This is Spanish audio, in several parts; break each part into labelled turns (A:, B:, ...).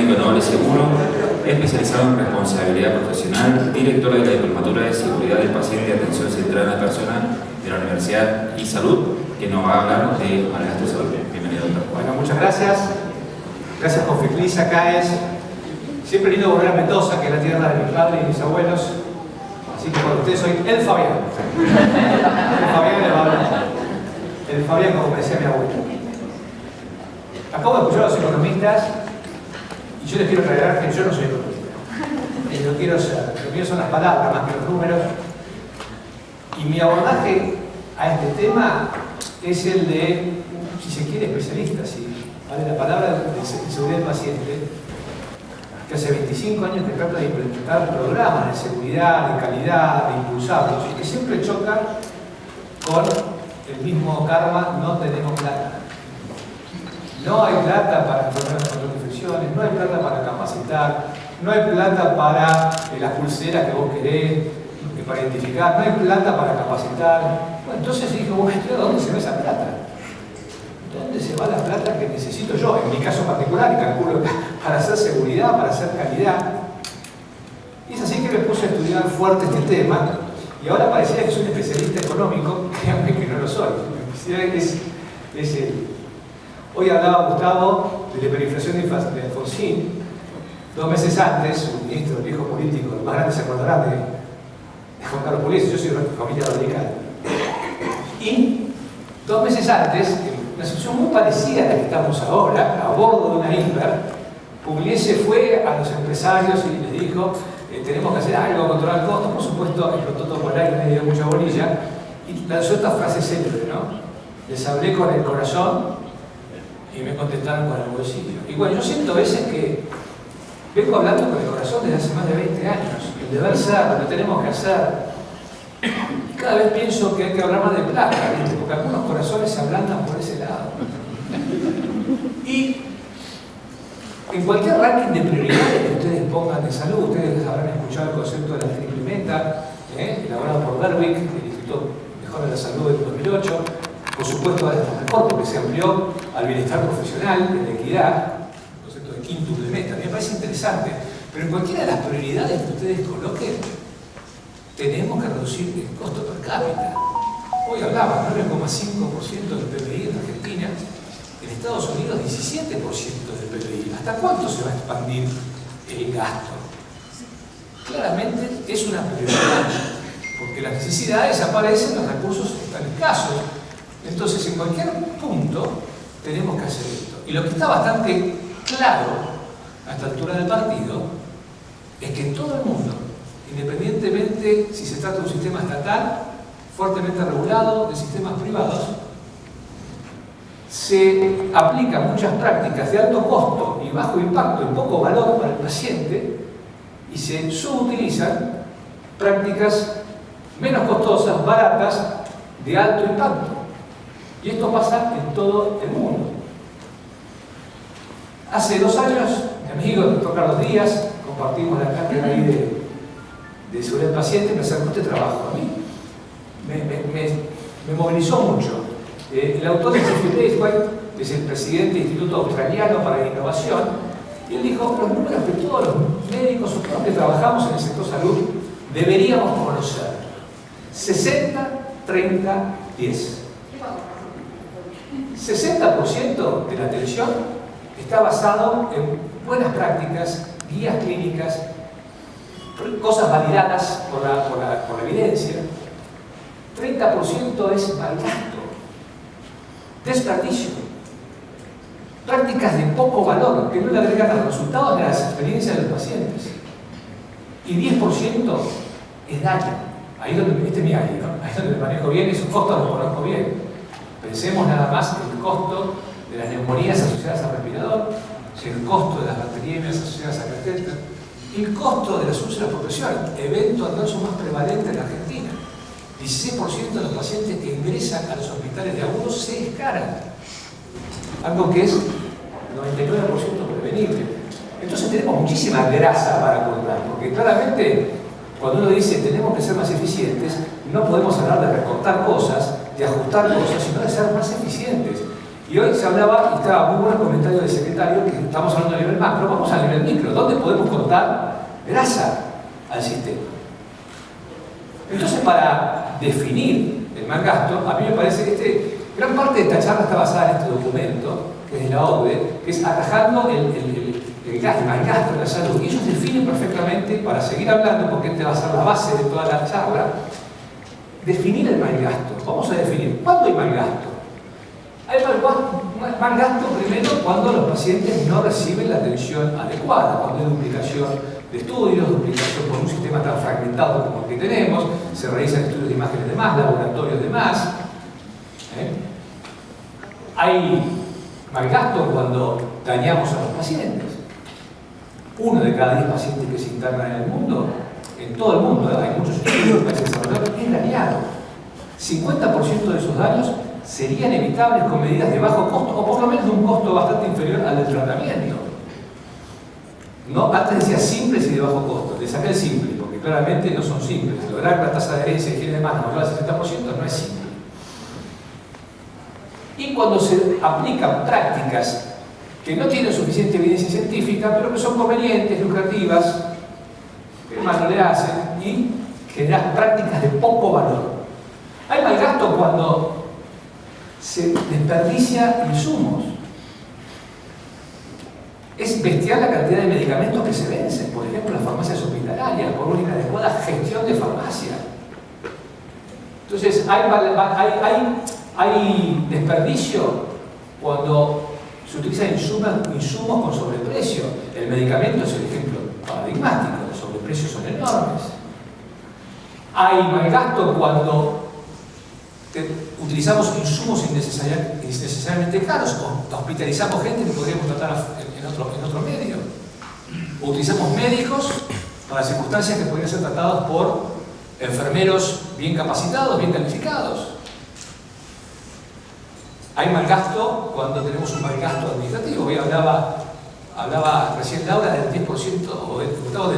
A: técnico Noble Seguro, especializado en responsabilidad profesional, director de la Diplomatura de Seguridad del Paciente y Atención Centrada Personal de la Universidad y Salud, que nos va a hablar de malgasto de salud. Bienvenido, doctor.
B: Bueno, muchas gracias. Gracias, Confeclis. Acá es siempre lindo volver a Mendoza, que es la tierra de mis padres y mis abuelos. Así que para ustedes soy el Fabián. El Fabián le va a hablar. El Fabián, como me decía mi abuelo. Acabo de escuchar a los economistas y yo les quiero aclarar que yo no soy economista. Lo que quiero son las palabras más que los números. Y mi abordaje a este tema es el de, si se quiere, especialista, si vale la palabra, de seguridad del paciente, que hace 25 años que trata de implementar programas de seguridad, de calidad, de impulsarlos, y que siempre chocan con el mismo karma: no tenemos plata. No hay plata para enfermedades contra infecciones, no hay plata para capacitar, no hay plata para las pulseras que vos querés, para identificar, no hay plata para capacitar. Bueno, entonces dijo, bueno, ¿dónde se va esa plata? ¿Dónde se va la plata que necesito yo? En mi caso particular, y calculo para hacer seguridad, para hacer calidad. Y es así que me puse a estudiar fuerte este tema, y ahora pareciera que soy un especialista económico. Créanme que no lo soy. Mi especialidad es el... Hoy hablaba Gustavo de la hiperinflación de Alfonsín. 2 meses antes, un ministro, el viejo político, los más grandes se acordarán de Juan Carlos Pugliese. Yo soy de una familia radical. Y 2 meses antes, en una situación muy parecida a la que estamos ahora, a bordo de una hiper, Pugliese fue a los empresarios y les dijo: tenemos que hacer algo, controlar costos. Por supuesto, explotó todo por ahí, nadie dio mucha bolilla, y lanzó esta frase célebre, ¿no? Les hablé con el corazón y me contestaron con el bolsillo. Y bueno, yo siento a veces que vengo hablando con el corazón desde hace más de 20 años. El deber ser, lo que tenemos que hacer. Y cada vez pienso que hay que hablar más de plata, ¿viste? Porque algunos corazones se ablandan por ese lado. Y en cualquier ranking de prioridades que ustedes pongan de salud, ustedes habrán escuchado el concepto de la triple meta, elaborado por Berwick, el Instituto Mejora la Salud del 2008. Por supuesto, ahora está mejor porque se amplió al bienestar profesional, a la equidad, el concepto de quíntuple meta. Me parece interesante, pero en cualquiera de las prioridades que ustedes coloquen, tenemos que reducir el costo per cápita. Hoy hablaba, 9,5% del PBI en Argentina, en Estados Unidos 17% del PBI. ¿Hasta cuánto se va a expandir el gasto? Claramente es una prioridad, porque las necesidades aparecen, los recursos están escasos. Entonces, en cualquier punto tenemos que hacer esto. Y lo que está bastante claro a esta altura del partido es que en todo el mundo, independientemente si se trata de un sistema estatal fuertemente regulado, de sistemas privados, se aplican muchas prácticas de alto costo y bajo impacto y poco valor para el paciente, y se subutilizan prácticas menos costosas, baratas, de alto impacto. Y esto pasa en todo el mundo. Hace 2 años, mi amigo el doctor Carlos Díaz, compartimos la cátedra ahí de seguridad del paciente, me acercó este trabajo a mí. Me movilizó mucho. El autor de Jeffrey Braithwaite es el presidente del Instituto Australiano para la Innovación, y él dijo: los números que todos los médicos o todos los que trabajamos en el sector salud deberíamos conocer. 60, 30, 10. 60% de la atención está basado en buenas prácticas, guías clínicas, cosas validadas por la evidencia. 30% es mal gasto, desperdicio, prácticas de poco valor que no le agregan a los resultados de las experiencias de los pacientes. Y 10% es daño. Ahí es donde, este es mi área, ¿no? Ahí es donde me manejo bien, esos costos los conozco bien. Pensemos nada más en el costo de las neumonías asociadas al respirador, el costo de las bacteriemias asociadas a catéter, y el costo de las úlceras por presión, evento adverso más prevalente en la Argentina. 16% de los pacientes que ingresan a los hospitales de agudos se descaran, algo que es 99% prevenible. Entonces tenemos muchísima grasa para cortar, porque claramente cuando uno dice tenemos que ser más eficientes, no podemos hablar de recortar cosas, de ajustar cosas, sino de ser más eficientes. Y hoy se hablaba, y estaba muy bueno el comentario del secretario, que estamos hablando a nivel macro, vamos a nivel micro, ¿dónde podemos cortar grasa al sistema? Entonces, para definir el mal gasto, a mí me parece que gran parte de esta charla está basada en este documento, que es de la OCDE, que es atajando el mal gasto en la salud. Y ellos definen perfectamente, para seguir hablando, porque esta va a ser la base de toda la charla, definir el mal gasto. Vamos a definir, ¿cuándo hay mal gasto? Hay mal gasto primero cuando los pacientes no reciben la atención adecuada, cuando hay duplicación de estudios, duplicación por un sistema tan fragmentado como el que tenemos, se realizan estudios de imágenes de más, laboratorios de más. Hay mal gasto cuando dañamos a los pacientes. 1 de cada 10 pacientes que se internan en el mundo, en todo el mundo, hay muchos estudios en países desarrollados, es dañado. 50% de esos daños serían evitables con medidas de bajo costo, o por lo menos de un costo bastante inferior al del tratamiento. No, antes decía simples y de bajo costo, le saqué el simple, porque claramente no son simples. Lograr la tasa de herencia y higiene de manos mayor al 60% no es simple. Y cuando se aplican prácticas que no tienen suficiente evidencia científica, pero que son convenientes, lucrativas, que más no le hacen, y generan prácticas de poco valor. Hay mal gasto cuando se desperdicia insumos. Es bestial la cantidad de medicamentos que se vencen, por ejemplo, las farmacias hospitalarias, por una inadecuada gestión de farmacia. Entonces, hay desperdicio cuando se utilizan insumos con sobreprecio. El medicamento es el ejemplo paradigmático, los sobreprecios son enormes. Hay mal gasto cuando utilizamos insumos innecesariamente caros, o hospitalizamos gente que podríamos tratar en otro medio. O utilizamos médicos para circunstancias que podrían ser tratados por enfermeros bien capacitados, bien calificados. Hay mal gasto cuando tenemos un mal gasto administrativo. Hoy hablaba recién Laura del 10% o del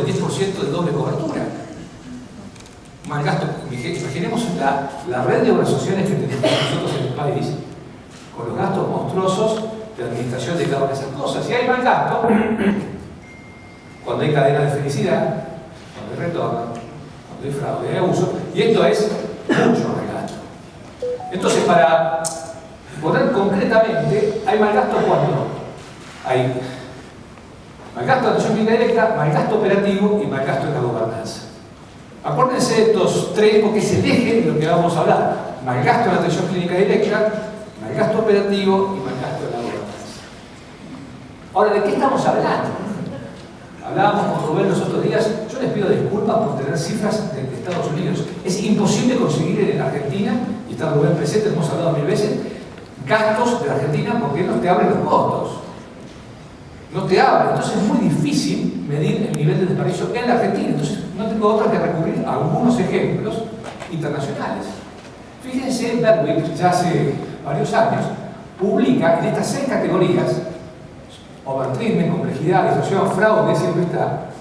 B: 10% de doble cobertura. Mal gasto. Imaginemos la red de obras sociales que tenemos nosotros en el país, con los gastos monstruosos de administración de cada una de esas cosas. Y hay mal gasto cuando hay cadena de felicidad, cuando hay retorno, cuando hay fraude, hay abuso, y esto es mucho mal gasto. Entonces, para poner concretamente, hay mal gasto cuando hay mal gasto de atención clínica directa, mal gasto operativo y mal gasto en la gobernanza. Acuérdense de estos tres porque es el eje de lo que vamos a hablar. Mal gasto en la atención clínica directa, mal gasto operativo y mal gasto en la gobernanza. Ahora, ¿de qué estamos hablando? Hablábamos con Rubén los otros días. Yo les pido disculpas por tener cifras de Estados Unidos. Es imposible conseguir en Argentina, y está Rubén presente, hemos hablado 1000 veces, gastos de la Argentina porque no te abren los costos. No te abren. Entonces es muy difícil medir el nivel de desperdicio en la Argentina. Entonces no tengo otra que recurrir a algunos ejemplos internacionales. Fíjense, Berwick, ya hace varios años, publica en estas 6 categorías: overtreatment, complejidad, distorsión, fraude, siempre está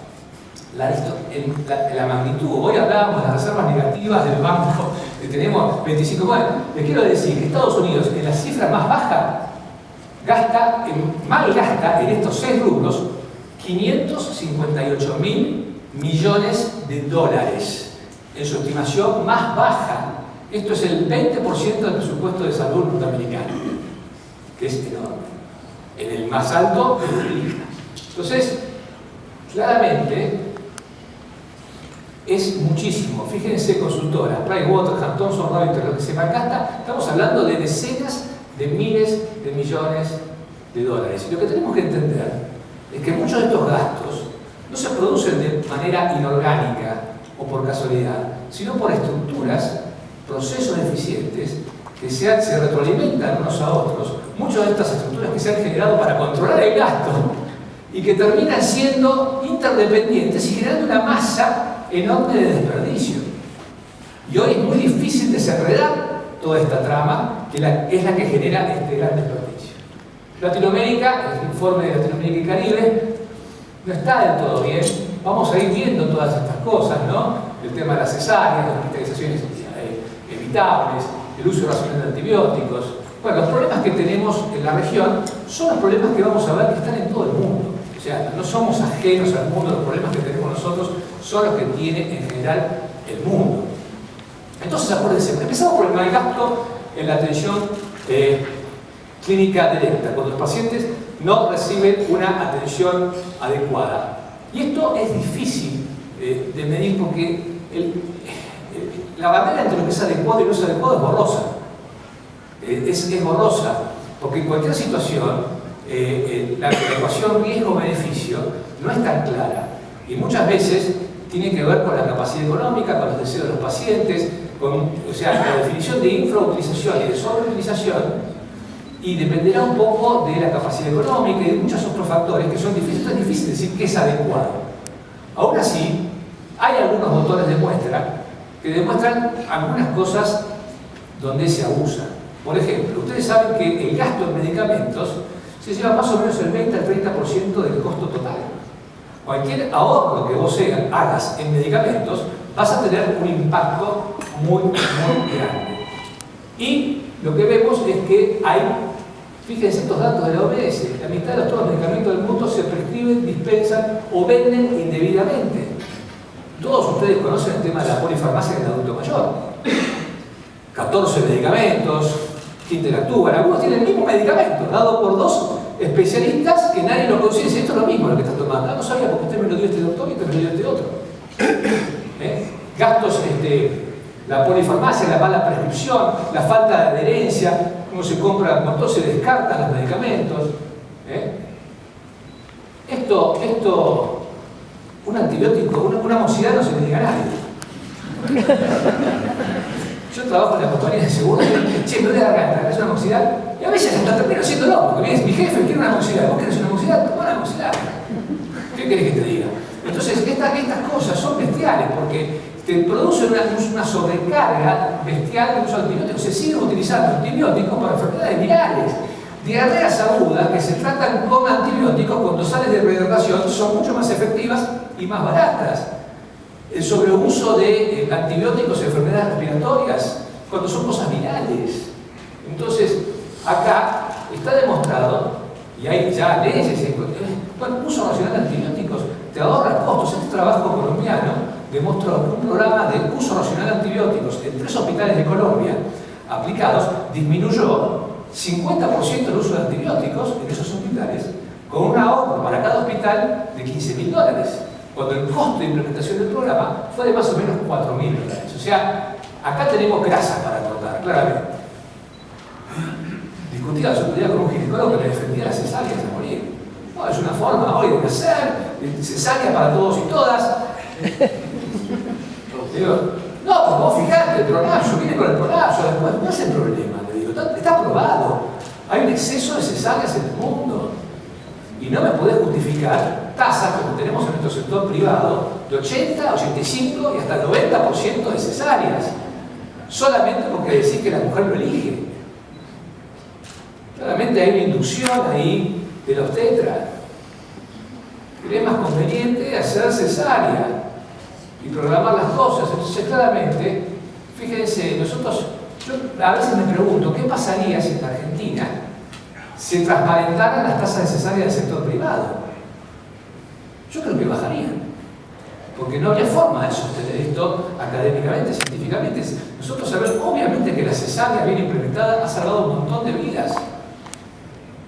B: la magnitud. Hoy hablábamos de las reservas negativas del banco, que tenemos 25. Bueno, les quiero decir que Estados Unidos, en la cifra más baja, malgasta en estos 6 rubros 558.000 millones de dólares en su estimación más baja. Esto es el 20% del presupuesto de salud norteamericano, que es enorme. En el más alto, entonces, claramente es muchísimo. Fíjense, consultoras, Pricewaterhouse, Thomson Reuters, lo que se malgasta, estamos hablando de decenas de miles de millones de dólares. Y lo que tenemos que entender es que muchos de estos gastos no se producen de manera inorgánica o por casualidad, sino por estructuras, procesos deficientes que se retroalimentan unos a otros. Muchas de estas estructuras que se han generado para controlar el gasto y que terminan siendo interdependientes y generando una masa enorme de desperdicio. Y hoy es muy difícil desenredar toda esta trama, que es la que genera este gran desperdicio. Latinoamérica, el informe de Latinoamérica y Caribe, no está del todo bien. Vamos a ir viendo todas estas cosas, ¿no? El tema de las cesáreas, las hospitalizaciones evitables, el uso racional de antibióticos, Bueno, los problemas que tenemos en la región son los problemas que vamos a ver que están en todo el mundo. O sea, no somos ajenos al mundo, los problemas que tenemos nosotros son los que tiene en general el mundo. Entonces, acuérdense, empezamos por el mal gasto en la atención clínica directa, cuando los pacientes no reciben una atención adecuada. Y esto es difícil de medir porque la barrera entre lo que es adecuado y no es adecuado es borrosa. Es borrosa, porque en cualquier situación la ecuación riesgo-beneficio no es tan clara y muchas veces tiene que ver con la capacidad económica, con los deseos de los pacientes, o sea, la definición de infrautilización y de sobreutilización, y dependerá un poco de la capacidad económica y de muchos otros factores que son difíciles. Es difícil decir que es adecuado. Aún así, hay algunos botones de muestra que demuestran algunas cosas donde se abusa. Por ejemplo, ustedes saben que el gasto en medicamentos se lleva más o menos el 20 al 30% del costo total. Cualquier ahorro que vos hagas en medicamentos, vas a tener un impacto muy grande. Y lo que vemos es que hay, fíjense estos datos de la OMS, la mitad de todos los medicamentos del mundo se prescriben, dispensan o venden indebidamente. Todos ustedes conocen el tema de la polifarmacia en el adulto mayor. 14 medicamentos que interactúan. Algunos tienen el mismo medicamento, dado por dos especialistas que nadie lo consigue. Esto es lo mismo lo que estás tomando. No sabía porque usted me lo dio este doctor y usted me lo dio este otro. Gastos, la polifarmacia, la mala prescripción, la falta de adherencia, cómo se compra, cuánto se descartan los medicamentos. Esto, un antibiótico, una amoxicilina no se le diga a nadie. Yo trabajo en la compañía de seguros y che, me doy la garganta, ¿es una amoxicilina? Y a veces hasta termino siéndolo, porque viene mi jefe quiere una amoxicilina. ¿Vos querés una amoxicilina? Toma una amoxicilina. ¿Qué querés que te diga? Entonces, estas cosas son bestiales porque te producen una sobrecarga bestial de uso de antibióticos. Se siguen utilizando antibióticos para enfermedades virales. Diarreas agudas que se tratan con antibióticos cuando sales de rehidratación son mucho más efectivas y más baratas. El sobreuso de antibióticos en enfermedades respiratorias cuando son cosas virales. Entonces, acá está demostrado, y hay ya leyes, bueno, uso racional de antibióticos te ahorra costos. Este trabajo colombiano demostró que un programa de uso racional de antibióticos en 3 hospitales de Colombia aplicados disminuyó 50% el uso de antibióticos en esos hospitales, con un ahorro para cada hospital de $15.000, cuando el costo de implementación del programa fue de más o menos $4.000. O sea, acá tenemos grasa para cortar, claramente. Discutía el otro día con un ginecólogo que le defendía las cesáreas a morir. No, es una forma hoy de nacer, cesárea para todos y todas. Digo, no, pues vos fijate, el prolapso, viene con el prolapso, después no es el problema, le digo, está probado. Hay un exceso de cesáreas en el mundo. Y no me podés justificar tasas como tenemos en nuestro sector privado de 80, 85 y hasta 90% de cesáreas, solamente porque decís que la mujer lo elige. Claramente hay una inducción ahí de la obstetra. Es más conveniente hacer cesárea y programar las cosas. Entonces, claramente, fíjense, yo a veces me pregunto, ¿qué pasaría si en Argentina se transparentaran las tasas de cesárea del sector privado? Yo creo que bajarían, porque no habría forma de sostener esto académicamente, científicamente. Nosotros sabemos, obviamente, que la cesárea bien implementada ha salvado un montón de vidas,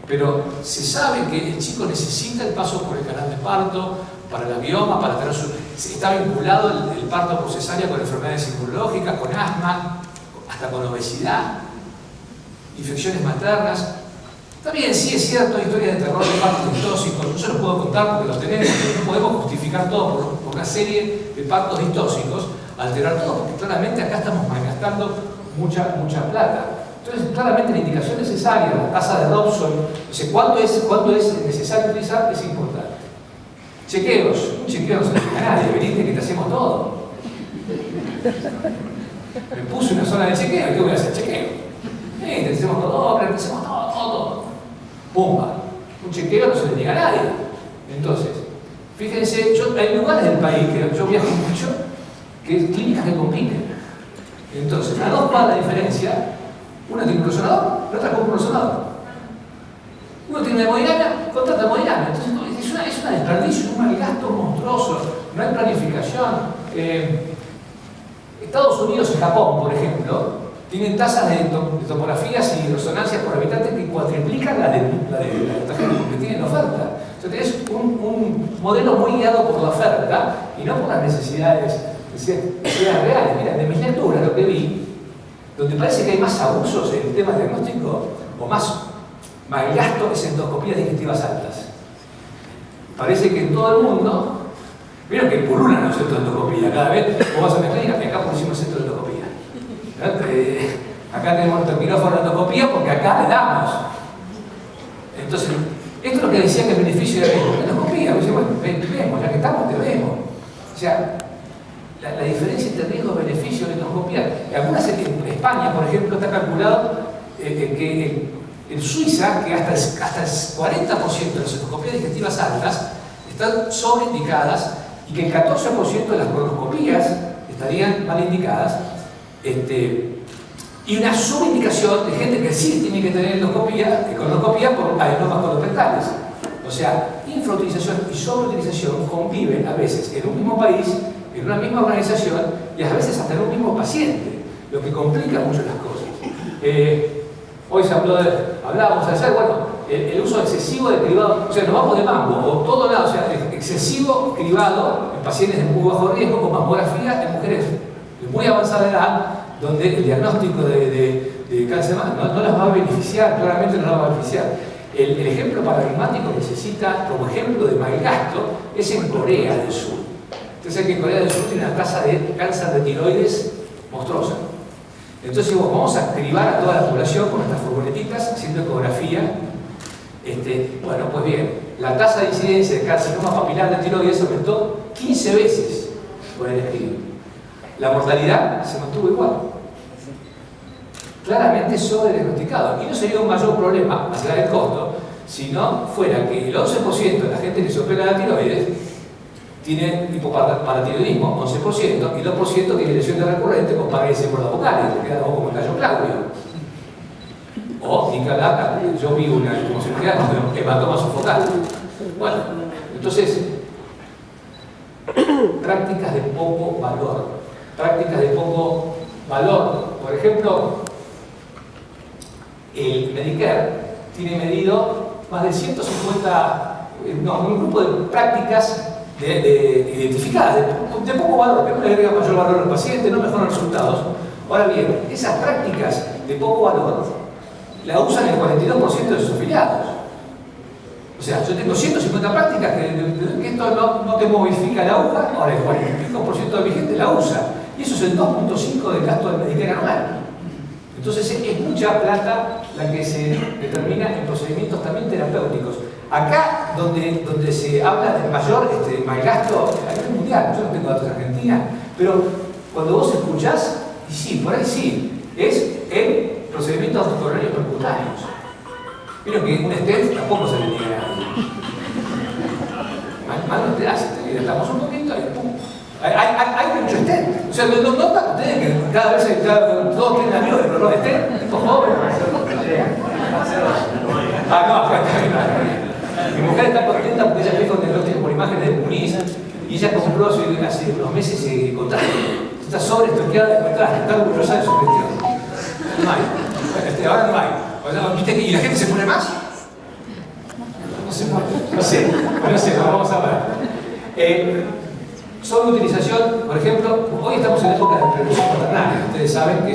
B: pero se sabe que el chico necesita el paso por el canal de parto, para la bioma, para tener está vinculado el parto por cesárea con enfermedades inmunológicas, con asma, hasta con obesidad, infecciones maternas. También sí es cierto, hay historias de terror de partos distóxicos, no se los puedo contar porque los tenemos, pero no podemos justificar todo por una serie de partos distóxicos, alterar todo, porque claramente acá estamos malgastando mucha plata. Entonces, claramente la indicación necesaria, la tasa de Robson, o sea, cuánto es necesario utilizar, es importante. Chequeos, un chequeo no se le dice a nadie, veniste que te hacemos todo. Me puse una zona de chequeo, ¿y qué voy a hacer? Chequeo. Te hacemos todo, te hacemos todo. Pumba. Un chequeo no se le niega a nadie. Entonces, fíjense, hay lugares del país que yo viajo mucho, que es clínicas que compiten. Entonces, a 2 cuadras de diferencia, una tiene un resonador la otra compra un resonador. Uno tiene una hemodinamia, contrata hemodinamia. Entonces es un desperdicio, un mal gasto monstruoso, no hay planificación. Estados Unidos y Japón, por ejemplo, tienen tasas de tomografías y resonancias por habitante que cuadriplican la de la gente que tienen oferta. O sea, tenés un modelo muy guiado por la oferta y no por las necesidades reales. Mira, de mis lecturas, lo que vi, donde parece que hay más abusos en el tema diagnóstico o más gasto es endoscopías digestivas altas. Parece que en todo el mundo, vieron que pululan los centros de endoscopía. Cada vez vos vas a una clínica y acá pusimos centro de endoscopía. Acá tenemos nuestro quirófano de endoscopía porque acá le damos. Entonces, esto es lo que decía que el beneficio era la endoscopía. Dice, bueno, vemos, ya que estamos, te vemos. O sea, la diferencia entre riesgo y beneficio de la endoscopía. En España, por ejemplo, está calculado que en Suiza, que hasta el 40% de las endoscopías digestivas altas están sobreindicadas y que el 14% de las colonoscopías estarían mal indicadas, y una subindicación de gente que sí tiene que tener colonoscopía por adenomas colorectales. O sea, infrautilización y sobreutilización conviven a veces en un mismo país, en una misma organización y a veces hasta en un mismo paciente, lo que complica mucho las cosas. Hoy se hablábamos ayer, bueno, el uso excesivo de cribado, o sea, nos vamos de mambo, o todo lado, o sea, excesivo cribado en pacientes de muy bajo riesgo, con mamografía en mujeres de muy avanzada edad, donde el diagnóstico de cáncer no las va a beneficiar, claramente no las va a beneficiar. El ejemplo paradigmático que se cita como ejemplo de mal gasto es en Corea del Sur. Usted sabe que en Corea del Sur tiene una tasa de cáncer de tiroides monstruosa. Entonces vamos a cribar a toda la población con estas furgonetitas haciendo ecografía. Bueno, pues bien, la tasa de incidencia de carcinoma papilar de tiroides aumentó 15 veces por el estudio. La mortalidad se mantuvo igual. Claramente sobrediagnosticado. Y no sería un mayor problema, más allá del costo, si no fuera que el 11% de la gente que se opera la tiroides tiene hipoparatiroidismo, 11%, y 2% tiene lesión de recurrente con parálisis por la vocal, que queda como el gallo Claudio. O, ni que hablar, yo vi una cirugía con hematoma sofocal. Bueno, entonces, prácticas de poco valor. Prácticas de poco valor. Por ejemplo, el Medicare tiene medido más de 150, un grupo de prácticas identificadas, de poco valor, que no le agrega mayor valor al paciente, no mejoran los resultados. Ahora bien, esas prácticas de poco valor la usan el 42% de sus afiliados. O sea, yo tengo 150 prácticas que esto no te modifica la aguja, ahora el 45% de mi gente la usa. Y eso es el 2.5% del gasto del Medicare anual. Entonces es mucha plata la que se determina en procedimientos también terapéuticos. Acá, donde se habla del mayor mal gasto a nivel mundial, yo no tengo datos de Argentina, pero cuando vos escuchás, y sí, por ahí sí, es en procedimientos coronarios percutáneos. Pero que un stent tampoco se le niega a nadie. Mal no te hace, te dilatamos un poquito y pum. Hay mucho stent. O sea, no notan ustedes que cada vez todos tienen amigos de color de stent, estos jóvenes. Mi mujer está contenta porque ella ve con diagnóstico por imágenes de Muniz y ella compró hace unos meses contraste. Está sobreestoqueada de contraste, está orgullosa de su gestión. No hay. Ahora no hay. O sea, ¿viste? ¿Y la gente se pone más? No sé, vamos a ver. Sobreutilización, por ejemplo, hoy estamos en época de prevención maternal. Ustedes saben que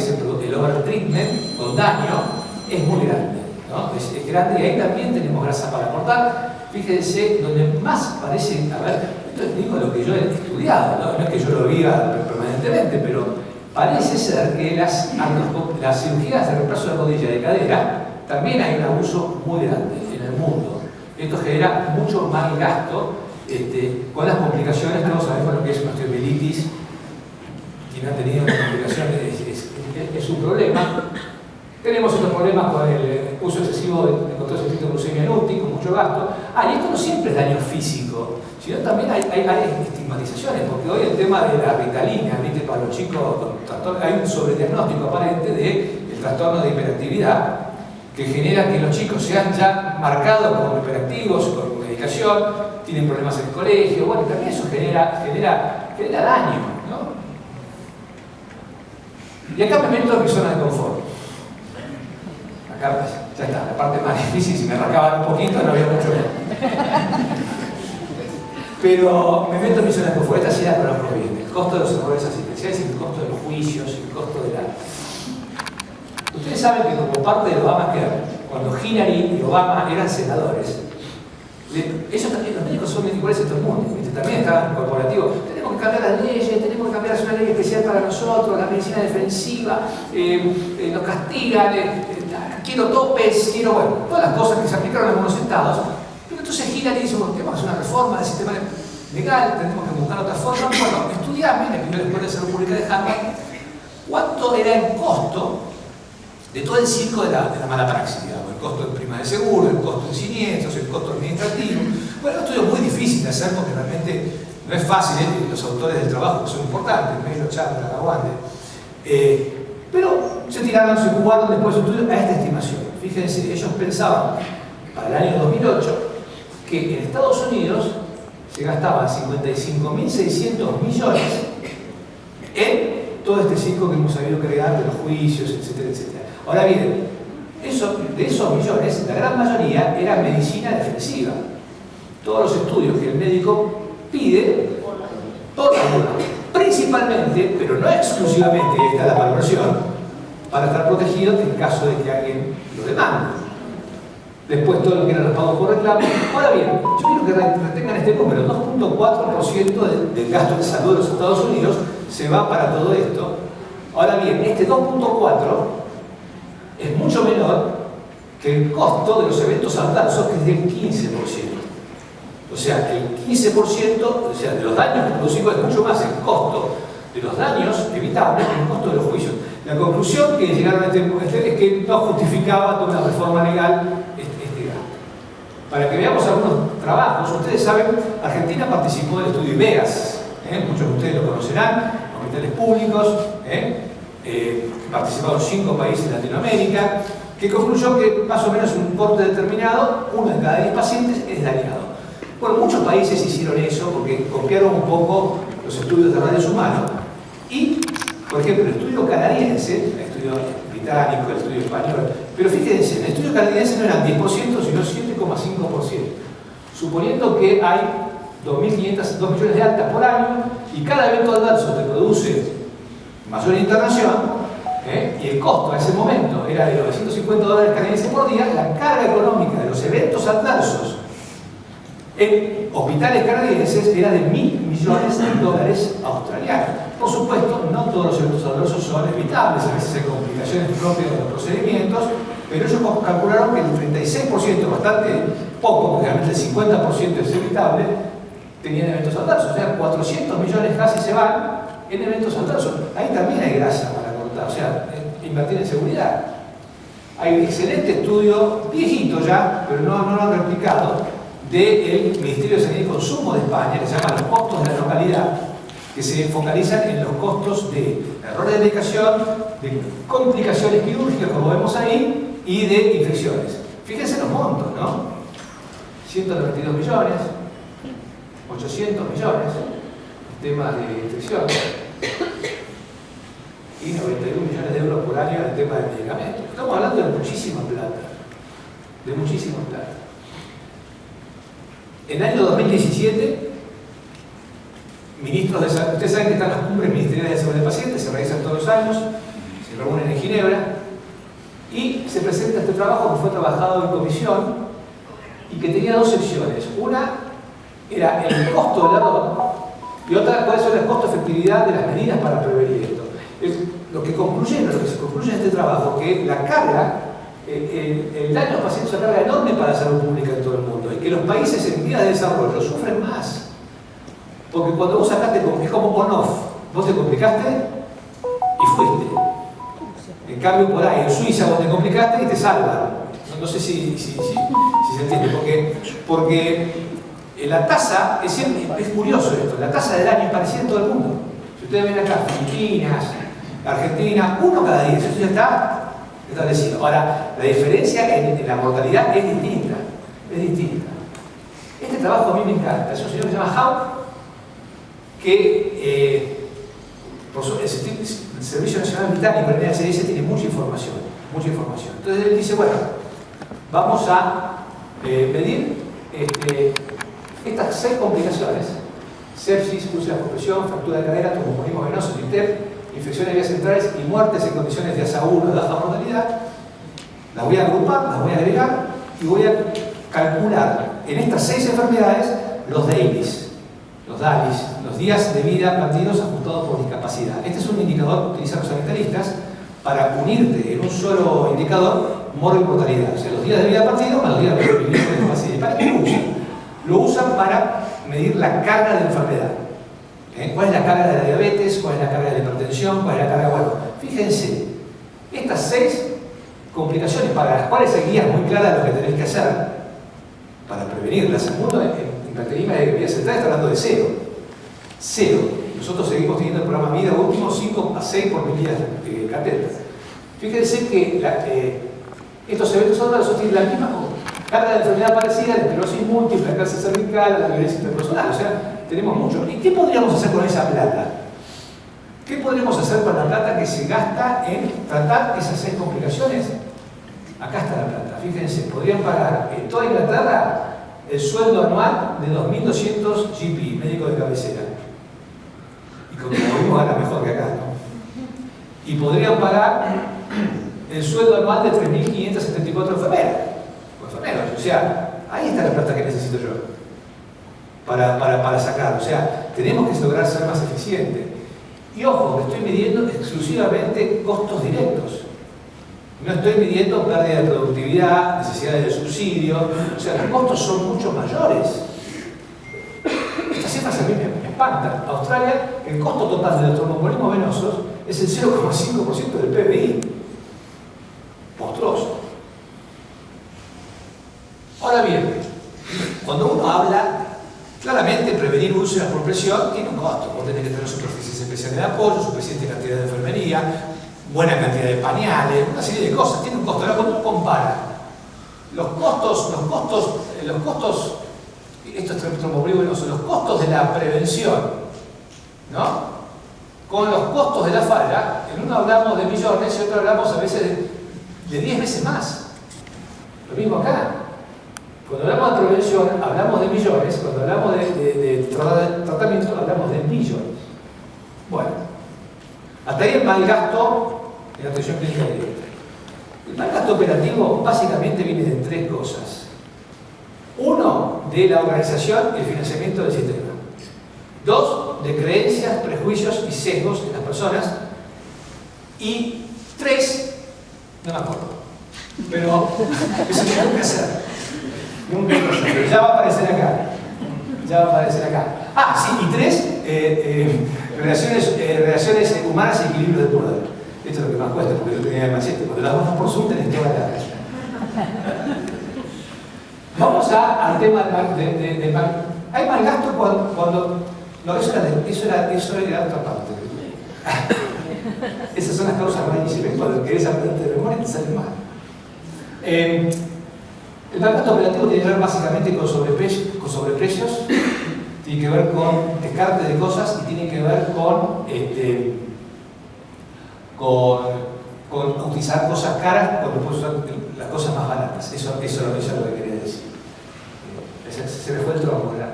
B: el overtreatment con daño es muy grande, ¿no? Es grande y ahí también tenemos grasa para cortar. Fíjense, donde más parece, a ver, esto es digo lo que yo he estudiado, no es que yo lo viva permanentemente, pero parece ser que las cirugías de reemplazo de rodilla y de cadera también hay un abuso muy grande en el mundo. Esto genera mucho mal gasto con las complicaciones. Todos sabemos lo que es una osteomielitis. Quien ha tenido complicaciones es un problema. Tenemos otros problemas con el uso excesivo de control de glucemia inútil, con mucho gasto. Y esto no siempre es daño físico, sino también hay estigmatizaciones, porque hoy el tema de la Ritalina, ¿viste? Para los chicos, hay un sobrediagnóstico aparente del trastorno de hiperactividad, que genera que los chicos sean ya marcados como hiperactivos, con medicación, tienen problemas en el colegio, bueno, también eso genera daño, ¿no? Y acá me meto en mi zona de confort. Acá ya está, la parte más difícil, si me rascaban un poquito no había mucho más. Pero me meto en mi zona de confort. Esta sí la conozco bien. El costo de los errores asistenciales y el costo de los juicios, el costo de la... Ustedes saben que como parte del Obamacare, cuando Hillary y Obama eran senadores, ellos también, los médicos son médicos de todo el mundo, también estaban corporativos. Tenemos que cambiar las leyes, tenemos que cambiar una ley especial para nosotros, la medicina defensiva, nos castigan, quiero topes, quiero, bueno, todas las cosas que se aplicaron en algunos estados. Pero entonces Hillary dice, bueno, tenemos que hacer una reforma del sistema legal, tenemos que buscar otra forma. Bueno, estudiamos en la primera escuela de salud pública de Harvard, cuánto era el costo de todo el circo de la mala praxis, digamos, el costo de prima de seguro, el costo de siniestros, el costo administrativo. Bueno, un estudio muy difícil de hacer porque realmente no es fácil, los autores del trabajo que son importantes, Melo, Chandra, Aguante. Pero se jugaron después de estudio a esta estimación. Fíjense, ellos pensaban para el año 2008 que en Estados Unidos se gastaban 55.600 millones en todo este circo que hemos sabido crear de los juicios, etcétera, etcétera. Ahora bien, de esos millones, la gran mayoría era medicina defensiva. Todos los estudios que el médico pide, toda principalmente, pero no exclusivamente, y esta es la valoración, para estar protegidos en caso de que alguien lo demande. Después todo lo que eran los pagos por reclamo. Ahora bien, yo quiero que retengan este número, 2.4% del gasto de salud de los Estados Unidos se va para todo esto. Ahora bien, este 2.4 es mucho menor que el costo de los eventos adversos, que es del 15%. O sea, el 15%, o sea, de los daños que producimos es mucho más el costo de los daños evitables que el costo de los juicios. La conclusión que llegaron a este es que no justificaba toda una reforma legal este gasto. Para que veamos algunos trabajos, ustedes saben, Argentina participó del estudio IBEAS, muchos de ustedes lo conocerán, hospitales públicos, participaron 5 países de Latinoamérica, que concluyó que más o menos en un corte determinado, 1 de cada 10 pacientes es dañado. Bueno, muchos países hicieron eso porque copiaron un poco los estudios de radios humanos y, por ejemplo, el estudio canadiense, el estudio británico, el estudio español, pero fíjense, el estudio canadiense no eran 10%, sino 7,5%, suponiendo que hay 2 millones de altas por año y cada evento adverso te produce mayor internación, y el costo a ese momento era de $950 canadienses por día, la carga económica de los eventos adversos en hospitales canadienses era de $1.000 millones australianos. Por supuesto, no todos los eventos adversos son evitables, a veces hay complicaciones propias de los procedimientos, pero ellos calcularon que el 36%, bastante poco, porque realmente el 50% es evitable, tenían eventos adversos. O sea, 400 millones casi se van en eventos adversos. Ahí también hay grasa para cortar, o sea, invertir en seguridad. Hay un excelente estudio, viejito ya, pero no lo han replicado, del Ministerio de Sanidad y Consumo de España, que se llama los costos de la localidad, que se focalizan en los costos de errores de medicación, de complicaciones quirúrgicas, como vemos ahí, y de infecciones. Fíjense los montos, ¿no? 192 millones, 800 millones, temas de infección, y 91 millones de euros por año en el tema de medicamentos. Estamos hablando de muchísima plata, de muchísima plata. En el año 2017, ministros de salud, ustedes saben que están las cumbres ministeriales de salud de pacientes, se realizan todos los años, se reúnen en Ginebra, y se presenta este trabajo que fue trabajado en comisión y que tenía 2 secciones. Una era el costo del error y otra cuál es el costo-efectividad de las medidas para prevenir esto. Lo que se concluye en este trabajo que la carga, el daño a los pacientes es una carga enorme para la salud pública en todo el mundo y que los países en vías de desarrollo sufren más. Porque cuando vos sacaste, es como on-off, vos te complicaste y fuiste. En cambio, por ahí, en Suiza vos te complicaste y te salvan. No sé si se entiende, porque la tasa, es curioso esto, la tasa de daño es parecida en todo el mundo. Si ustedes ven acá, Filipinas, Argentina, 1 cada 10, eso ya está establecido. Ahora, la diferencia en la mortalidad es distinta. Es distinta. Este trabajo a mí me encanta. Es un señor que se llama Hauck, que por el Servicio Nacional Británico, el NHS, tiene mucha información. Mucha información. Entonces él dice, bueno, vamos a medir estas 6 complicaciones: sepsis, úlceras por presión, fractura de cadera, tromboembolismo venoso, TITEP, infecciones de vías centrales y muertes en condiciones de ASA1 de baja mortalidad. Las voy a agrupar, las voy a agregar y voy a calcular en estas 6 enfermedades los DALYs, los días de vida planteados ajustados por discapacidad. Este es un indicador que utilizan los sanitaristas para unirte en un solo indicador morbo y mortalidad. O sea, los días de vida partidos más los días de discapacidad. ¿Para qué lo usan? Lo usan para medir la carga de la enfermedad. ¿Cuál es la carga de la diabetes? ¿Cuál es la carga de la hipertensión? ¿Cuál es la carga? Bueno, fíjense, estas 6 complicaciones para las cuales hay guías muy claras de lo que tenéis que hacer para prevenirlas. El mundo en hipertenía de vías centrales está hablando de 0. 0. Nosotros seguimos teniendo el programa Vida último 5 a 6 por millas catéteres. Fíjense que estos eventos adversos tienen la misma carga de enfermedad parecida, la esclerosis múltiple, la cáncer cervical, la violencia interpersonal. O sea, tenemos mucho. ¿Y qué podríamos hacer con esa plata? ¿Qué podríamos hacer con la plata que se gasta en tratar esas 6 complicaciones? Acá está la plata. Fíjense, podrían pagar en toda Inglaterra el sueldo anual de 2.200 GP, médico de cabecera. Y como mismo gana mejor que acá, ¿no? Y podrían pagar el sueldo anual de 3.574 enfermeras. O sea, ahí está la plata que necesito yo para sacar. O sea, tenemos que lograr ser más eficientes. Y ojo, que estoy midiendo exclusivamente costos directos. No estoy midiendo pérdida de productividad, necesidades de subsidio. O sea, los costos son mucho mayores. Estas cifras a mí me espantan. Australia, el costo total de los tromboembolismos venosos es el 0,5% del PBI. Monstruoso. Ahora bien, cuando uno habla, claramente prevenir úlceras por presión tiene un costo. Vos tenés que tener superficies especiales de apoyo, suficiente cantidad de enfermería, buena cantidad de pañales, una serie de cosas. Tiene un costo. Ahora, cuando uno compara los costos, esto es tromboembolismo venoso, los costos de la prevención, ¿no?, con los costos de la falla, en uno hablamos de millones y en otro hablamos a veces de 10 veces más. Lo mismo acá. Cuando hablamos de prevención, hablamos de millones. Cuando hablamos de tratamiento, hablamos de billones. Bueno, hasta ahí el mal gasto en la atención clínica directa. El mal gasto operativo básicamente viene de 3 cosas. 1, de la organización y el financiamiento del sistema. 2, de creencias, prejuicios y sesgos de las personas. Y 3, no me acuerdo. Pero eso tengo que hacer. Nunca lo sé, pero ya va a aparecer acá. Ya va a aparecer acá. Ah, sí, y 3, relaciones humanas y equilibrio de poder. Esto es lo que más cuesta, porque yo tenía demasiado. Cuando las vamos por Zoom tenés toda la... Vamos al tema del mal. Hay mal gasto cuando... No, eso era otra parte. Esas son las causas raíces. Cuando querés aprender de memoria te sale mal. El mal gasto operativo tiene que ver básicamente con sobreprecios, tiene que ver con descarte de cosas y tiene que ver con utilizar cosas caras cuando puedes usar las cosas más baratas. Eso es lo que quería decir. Se me fue el tronco, ¿verdad?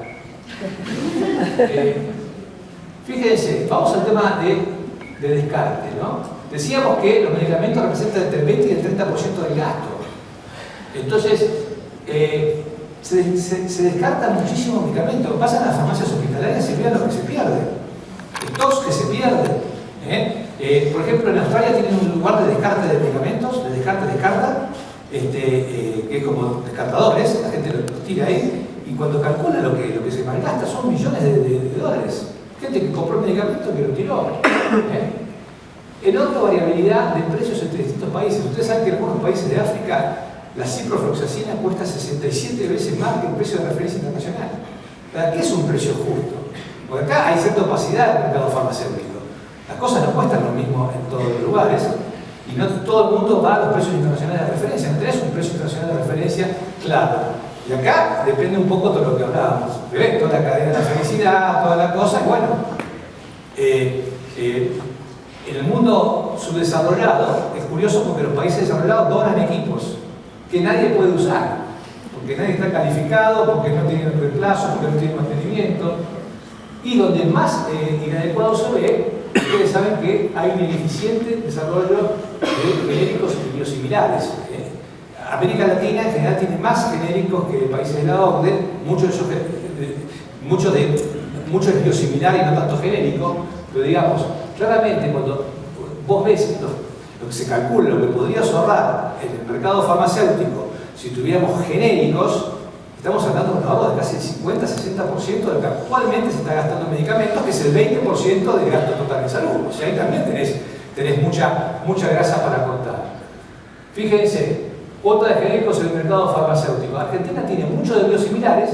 B: Fíjense, vamos al tema de descarte, ¿no? Decíamos que los medicamentos representan entre el 20 y el 30% del gasto. Entonces, se descartan muchísimos medicamentos. Pasan a las farmacias hospitalarias y vean lo que se pierde. Stocks que se pierden. Por ejemplo, en Australia tienen un lugar de descarte de medicamentos, de descarta, que es como descartadores, la gente los tira ahí, y cuando calcula lo que se malgasta son millones de dólares. Gente que compró medicamentos que lo tiró. Enorme variabilidad de precios entre distintos países. Ustedes saben que en algunos países de África la ciprofloxacina cuesta 67 veces más que el precio de referencia internacional. ¿Qué es un precio justo? Porque acá hay cierta opacidad del mercado farmacéutico. Las cosas no cuestan lo mismo en todos los lugares. Y no todo el mundo va a los precios internacionales de referencia, no tenés un precio internacional de referencia claro. Y acá depende un poco de lo que hablábamos, ¿ves? Toda la cadena de la felicidad, toda la cosa, y bueno, en el mundo subdesarrollado es curioso porque los países desarrollados donan equipos que nadie puede usar, porque nadie está calificado, porque no tienen reemplazo, porque no tienen mantenimiento, y donde más inadecuado se ve, ustedes saben que hay un ineficiente desarrollo de genéricos y biosimilares. América Latina en general tiene más genéricos que países de la OCDE, mucho es biosimilar y no tanto genérico, pero digamos, claramente cuando vos ves lo que se calcula, lo que podrías ahorrar en el mercado farmacéutico si tuviéramos genéricos, estamos hablando de un ahorro de casi el 50-60% de lo que actualmente se está gastando en medicamentos, que es el 20% del gasto total de salud. O sea, ahí también tenés mucha grasa para cortar. Fíjense, cuota de genéricos en el mercado farmacéutico. Argentina tiene mucho de biosimilares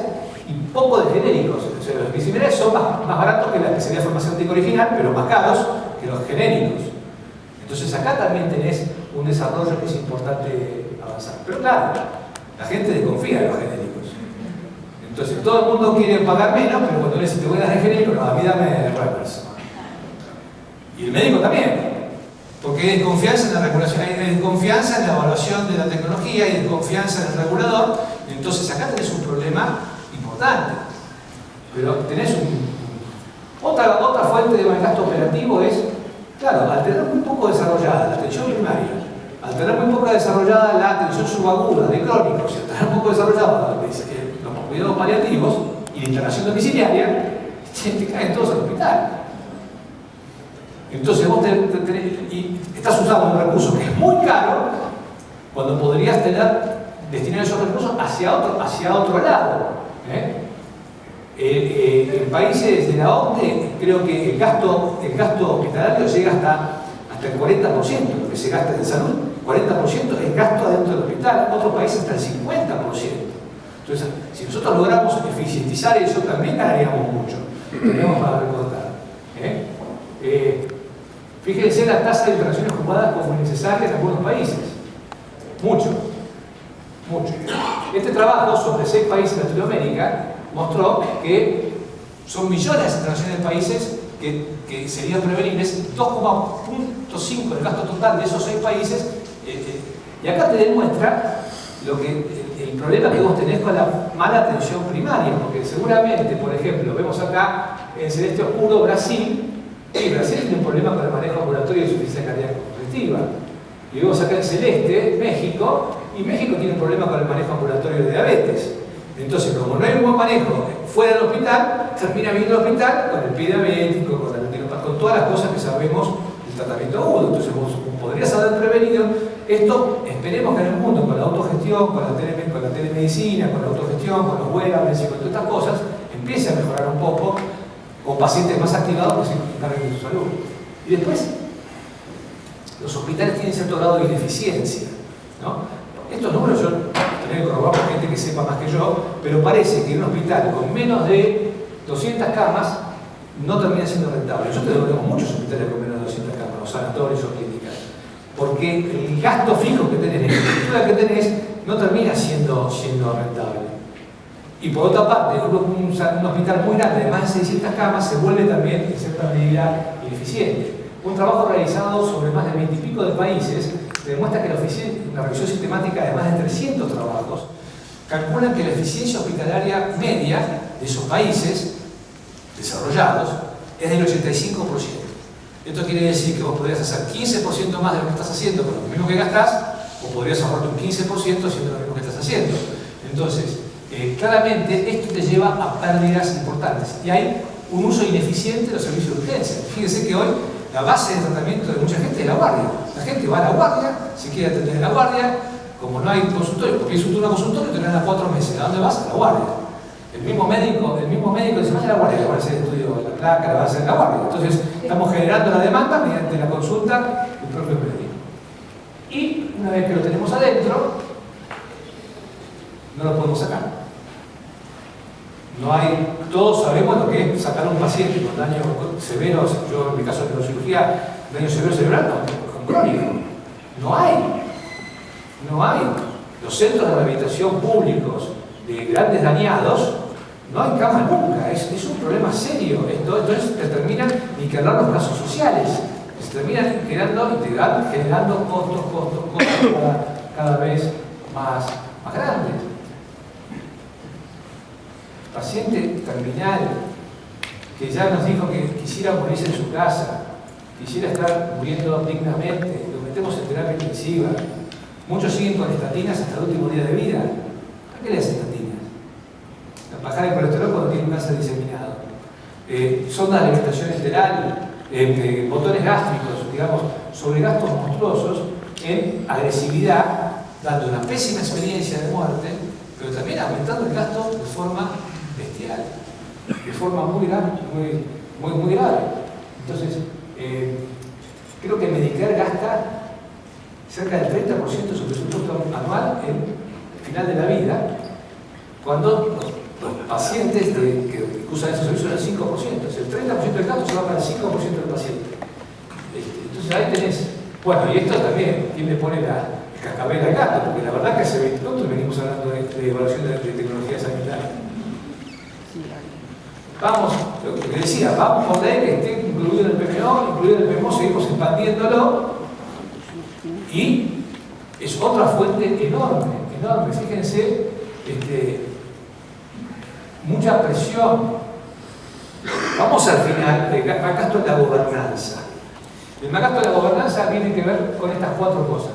B: y poco de genéricos. O sea, los biosimilares son más baratos que la especialidad farmacéutica original, pero más caros que los genéricos. Entonces acá también tenés un desarrollo que es importante avanzar. Pero claro, la gente desconfía de los genéricos. Entonces todo el mundo quiere pagar menos, pero cuando le dicen te voy a dar de genérico, no, a mí dame Reverse. Y el médico también. Porque hay desconfianza en la regulación, hay desconfianza en la evaluación de la tecnología, hay desconfianza en el regulador. Entonces acá tenés un problema importante. Pero tenés otra fuente de gasto operativo es, claro, al tener muy poco desarrollada la atención primaria, al tener muy poco desarrollada la atención subaguda de crónicos, y al tener poco desarrollada los cuidados paliativos y la internación domiciliaria, te caen todos al hospital. Entonces vos estás usando un recurso que es muy caro cuando podrías destinar esos recursos hacia otro lado. En países de la OCDE creo que el gasto hospitalario llega hasta el 40%, lo que se gasta en salud, 40% es gasto adentro del hospital, en otros países hasta el 50%. Entonces, si nosotros logramos eficientizar eso, también ganaríamos mucho. Tenemos para recortar. Fíjense la tasa de internaciones ocupadas como innecesaria en algunos países. Mucho. Este trabajo sobre 6 países de Latinoamérica mostró que son millones de internaciones de países que serían prevenibles, 2,5 del gasto total de esos 6 países. Y acá te demuestra el problema que vos tenés con la mala atención primaria, porque seguramente, por ejemplo, vemos acá en celeste oscuro Brasil. Sí, Brasil tiene un problema con el manejo ambulatorio de insuficiencia cardíaca congestiva. Y vemos acá en celeste, México, y México tiene un problema con el manejo ambulatorio de diabetes. Entonces, como no hay un buen manejo fuera del hospital, termina viendo el hospital con el pie diabético, con todas las cosas que sabemos del tratamiento agudo. Entonces, vos podrías haber prevenido esto. Esperemos que en el mundo, con la autogestión, con la telemedicina, con la autogestión, con los wearables y con todas estas cosas, empiece a mejorar un poco, con pacientes más activados que se encarguen de su salud. Y después, los hospitales tienen cierto grado de ineficiencia, ¿no? Estos números yo tendré que corroborar por gente que sepa más que yo, pero parece que un hospital con menos de 200 camas no termina siendo rentable. Nosotros tenemos muchos hospitales con menos de 200 camas, o sanatorios o clínicas, porque el gasto fijo que tenés, la estructura que tenés, no termina siendo rentable. Y por otra parte, un hospital muy grande de más de 600 camas se vuelve también, en cierta medida, ineficiente. Un trabajo realizado sobre más de 20 y pico de países demuestra que la revisión sistemática de más de 300 trabajos calculan que la eficiencia hospitalaria media de esos países desarrollados es del 85%. Esto quiere decir que vos podrías hacer 15% más de lo que estás haciendo con lo mismo que gastás, o podrías ahorrarte un 15% haciendo lo mismo que estás haciendo. Entonces, claramente esto te lleva a pérdidas importantes y hay un uso ineficiente de los servicios de urgencia. Fíjense que hoy la base de tratamiento de mucha gente es la guardia. La gente va a la guardia, si quiere atender en la guardia, como no hay consultorio, porque es un turno consultorio, te dan a 4 meses. ¿A dónde vas? A la guardia. El mismo médico dice, vaya a la guardia, le va a hacer el estudio de la placa, le va a hacer la guardia. Entonces, estamos generando la demanda mediante la consulta del propio médico. Y una vez que lo tenemos adentro, no lo podemos sacar. No hay, todos sabemos lo que es sacar a un paciente con daños severos, yo en mi caso de neurocirugía, daño severo cerebral con crónico. No hay. Los centros de rehabilitación públicos de grandes dañados, no hay cama nunca. Es un problema serio. Entonces te terminan ni quebrar los brazos sociales. Se terminan generando costos cada vez más grandes. Paciente terminal que ya nos dijo que quisiera morirse en su casa, quisiera estar muriendo dignamente, lo metemos en terapia intensiva. Muchos siguen con estatinas hasta el último día de vida. ¿A qué le hacen estatinas? Bajar el colesterol cuando tiene un cáncer diseminado. Sonda de alimentación enteral, botones gástricos, digamos, sobregastos monstruosos en agresividad, dando una pésima experiencia de muerte, pero también aumentando el gasto de forma bestial, de forma muy grave. Entonces, creo que Medicare gasta cerca del 30% de su presupuesto anual en el final de la vida, cuando los pacientes que usan esos servicios son el 5%. El 30% del gasto se va para el 5% del paciente. Entonces ahí tenés... Bueno, y esto también, ¿quién le pone la cascabel al gato? Porque la verdad que hace 20 minutos venimos hablando de evaluación de tecnología sanitaria. Vamos, lo que decía, vamos por ley que esté incluido en el PMO, incluido en el PMO, seguimos expandiéndolo. Y es otra fuente enorme. Fíjense, mucha presión. Vamos al final, acá esto es la gobernanza. El malgasto de la gobernanza tiene que ver con estas 4 cosas.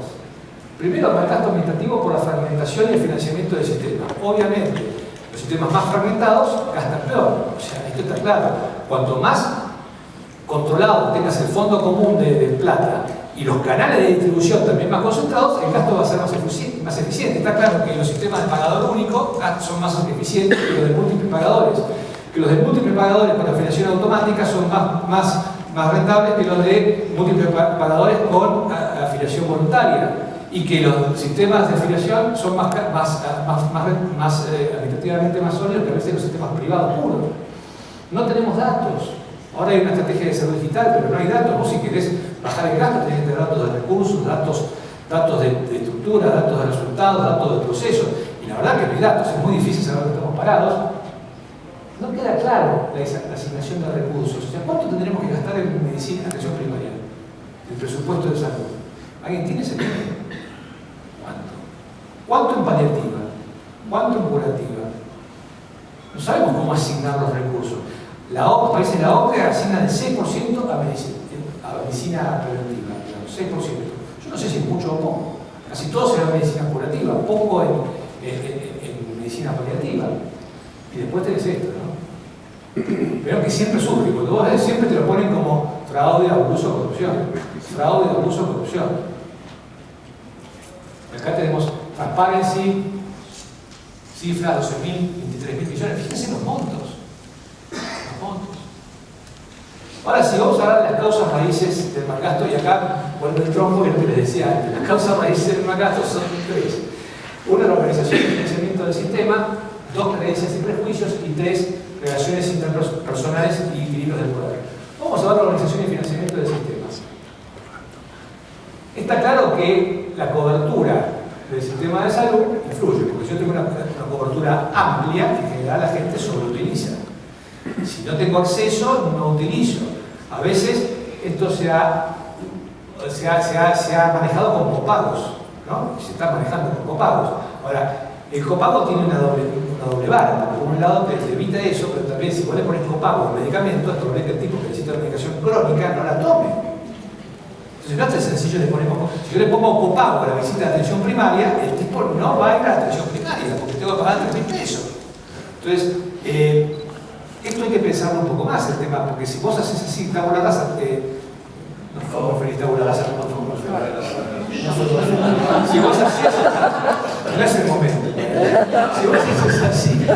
B: Primero, el malgasto administrativo por la fragmentación y el financiamiento del sistema. Obviamente, los sistemas más fragmentados gastan peor. O sea, esto está claro. Cuanto más controlado tengas el fondo común de plata y los canales de distribución también más concentrados, el gasto va a ser más eficiente. Está claro que los sistemas de pagador único son más eficientes que los de múltiples pagadores. Que los de múltiples pagadores con afiliación automática son más rentables que los de múltiples pagadores con afiliación voluntaria. Y que los sistemas de afiliación son administrativamente más sólidos que a veces los sistemas privados puros. No tenemos datos. Ahora hay una estrategia de salud digital, pero no hay datos. Vos si querés bajar el gasto tenés que tener datos de recursos, datos de estructura, datos de resultados, datos de procesos. Y la verdad que no hay datos, es muy difícil saber dónde estamos parados. No queda claro la asignación de recursos. O sea, ¿cuánto tendremos que gastar en medicina, en atención primaria? El presupuesto de salud. ¿Alguien tiene ese número? ¿Cuánto en paliativa? ¿Cuánto en curativa? No sabemos cómo asignar los recursos. Parece la OCDE asigna el 6% a medicina preventiva, digamos, 6%. Yo no sé si es mucho o poco. Casi todo será medicina curativa, poco en medicina paliativa. Y después tenés esto, ¿no? Pero que siempre surge, cuando vos ves, siempre te lo ponen como fraude, abuso, corrupción. Fraude, abuso, corrupción. Acá tenemos Transparency, cifra 12.000, 23.000 millones. Fíjense los montos. Ahora sí, vamos a hablar de las causas raíces del malgasto, y acá vuelvo el tronco que es lo que les decía antes. Las causas raíces del malgasto son 3. 1, la organización y financiamiento del sistema. 2, creencias y prejuicios. Y 3, relaciones interpersonales y equilibrios del poder. Vamos a ver la organización y financiamiento del sistema. Está claro que la cobertura del sistema de salud influye, porque yo tengo una cobertura amplia que en general la gente sobreutiliza. Si no tengo acceso, no utilizo. A veces esto se ha manejado con copagos, ¿no? Se está manejando con copagos. Ahora, el copago tiene una doble vara, porque por un lado te evita eso, pero también si vos le pones copago al medicamento, es probable que el tipo que necesita medicación crónica no la tome. Entonces no es tan sencillo de poner copago. Si yo le pongo copago a la visita de atención primaria, el tipo no va a ir a la atención primaria, porque tengo que pagar 3.000 pesos. Entonces, esto hay que pensarlo un poco más, el tema, porque si vos haces así, tabula rasa, no fue feliz tabula rasa, no fue si vos haces eso, no es el momento. Si vos haces así,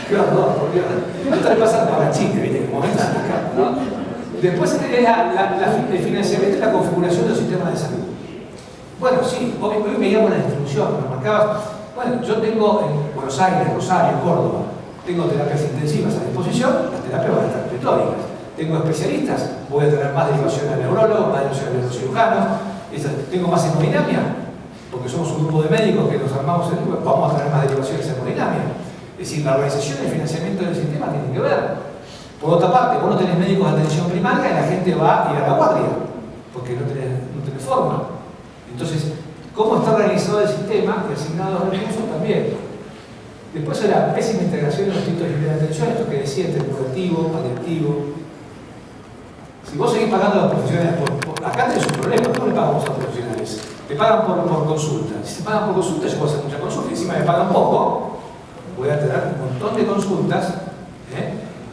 B: qué horror, por Dios. Esto le pasa a la chica, ¿viste? En momentos ¿no? Después es el financiamiento y la configuración de los sistemas de salud. Bueno, sí, hoy veíamos la distribución, nos marcabas. Bueno, yo tengo en Buenos Aires, Rosario, Córdoba, tengo terapias intensivas a disposición, las terapias van a estar pletóricas. Tengo especialistas, voy a tener más derivación a neurólogos, más derivación a neurocirujanos. ¿Tengo más hemodinamia? Porque somos un grupo de médicos que nos armamos el grupo, vamos a tener más derivaciones de hemodinamia. Es decir, la organización y el financiamiento del sistema tienen que ver. Por otra parte, vos no tenés médicos de atención primaria y la gente va a ir a la guardia, porque no tenés forma. Entonces, ¿cómo está organizado el sistema y asignados los recursos también? Después hay la pésima integración de los distintos niveles de atención, esto que decía, entre curativo, paliativo. Si vos seguís pagando a los profesionales, acá tenés un problema, ¿cómo le pagamos a los profesionales? Te pagan por consulta. Si se pagan por consulta, yo puedo hacer mucha consulta y encima me pagan poco, voy a tener un montón de consultas.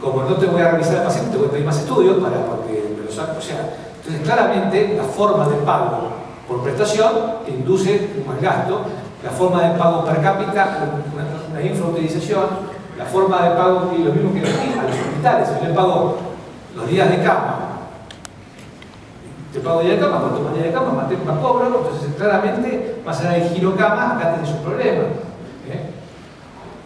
B: Como no te voy a revisar al paciente, te voy a pedir más estudios porque me lo saco. O sea, entonces claramente la forma de pago por prestación te induce un mal gasto, la forma de pago per cápita, una infrautilización, la forma de pago, y lo mismo que a los hospitales, yo le pago los días de cama, te pago día de cama, cuanto más día de cama, más cobro, entonces claramente más allá del giro cama, acá tenés un problema.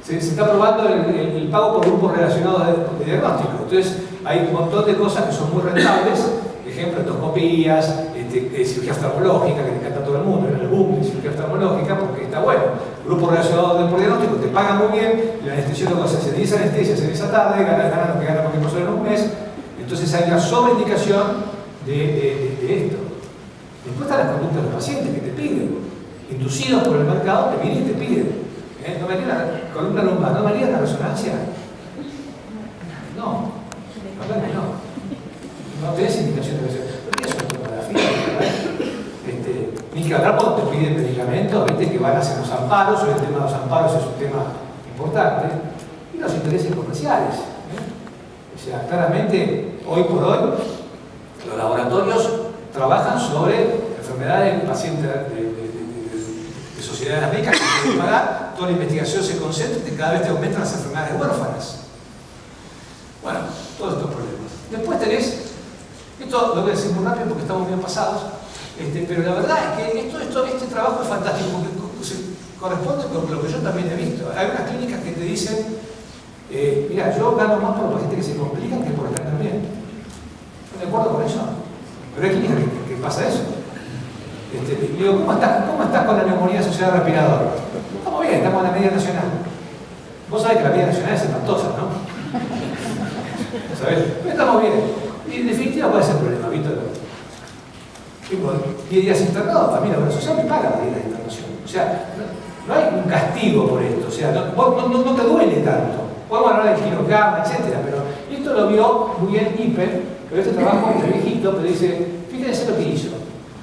B: Se está probando el pago por grupos relacionados de diagnóstico. Entonces, hay un montón de cosas que son muy rentables. Ejemplo, endoscopías, cirugía oftalmológica, que le encanta a todo el mundo, el boom de cirugía oftalmológica, porque está bueno. Grupos relacionados por diagnóstico te pagan muy bien, el anestesiólogo se hace 10 anestesias en esa tarde, gana lo que gana cualquier persona en un mes. Entonces, hay una sobreindicación de esto. Después están las conductas de los pacientes que te piden, inducidos por el mercado, te vienen y te piden. ¿No me haría la columna lumbar? ¿No me haría la resonancia? No. No tenés indicación de presión. Pero eso es tomografía. Ni que hablar cuando te piden medicamentos, viste que van a hacer los amparos, el tema de los amparos es un tema importante. Y los intereses comerciales. O sea, claramente, hoy por hoy, los laboratorios trabajan sobre enfermedades de pacientes de sociedades médicas que tienen que pagar, toda la investigación se concentra y cada vez te aumentan las enfermedades huérfanas. Bueno, todos estos problemas. Después tenés, esto lo voy a decir muy rápido porque estamos bien pasados, pero la verdad es que este trabajo es fantástico porque se corresponde con lo que yo también he visto. Hay unas clínicas que te dicen, mira, yo gano más por los pacientes que se complican que por los que andan bien. ¿Estás de acuerdo con eso? Pero hay clínicas que pasa eso. Digo, ¿cómo estás con la neumonía asociada al respirador? Estamos bien, estamos en la media nacional. Vos sabés que la media nacional es espantosa, ¿no? ¿Sabés? Pero estamos bien. Y en definitiva, ¿cuál es el problema, Víctor? 10 días internados, también la Obra Social me paga los días de internación. O sea, no hay un castigo por esto. O sea, no te duele tanto. Podemos hablar del quirocama, etc. Pero esto lo vio muy bien Iper, pero este trabajo es viejito, pero dice, fíjense lo que hizo.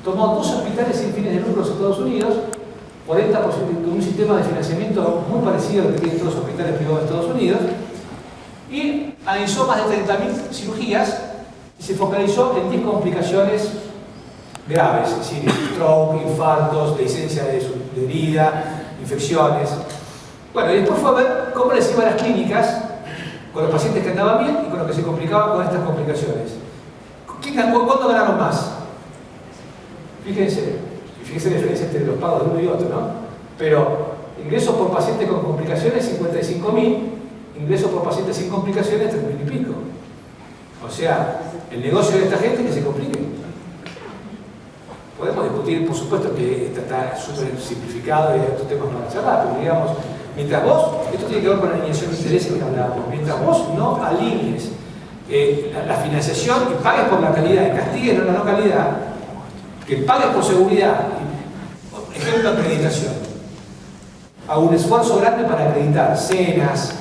B: Tomó 2 hospitales sin fines de lucro en los Estados Unidos, 40% con un sistema de financiamiento muy parecido al que tienen todos los hospitales privados de Estados Unidos, y analizó más de 30.000 cirugías y se focalizó en 10 complicaciones graves, es decir, stroke, infartos, licencia de herida, infecciones. Bueno, y después fue a ver cómo les iba a las clínicas con los pacientes que andaban bien y con los que se complicaban con estas complicaciones. ¿Cuándo ganaron más? Fíjense la diferencia entre los pagos de uno y otro, ¿no? Pero ingresos por paciente con complicaciones, 55.000, ingresos por paciente sin complicaciones, 3.000 y pico. O sea, el negocio de esta gente que se complique. Podemos discutir, por supuesto, que está súper simplificado y hay otros temas para charlar, pero digamos, mientras vos, esto tiene que ver con la alineación de intereses que hablábamos, mientras vos no alinees la financiación y pagues por la calidad y castigues la no calidad, que pagues por seguridad, ejemplo, acreditación. Hago un esfuerzo grande para acreditar cenas,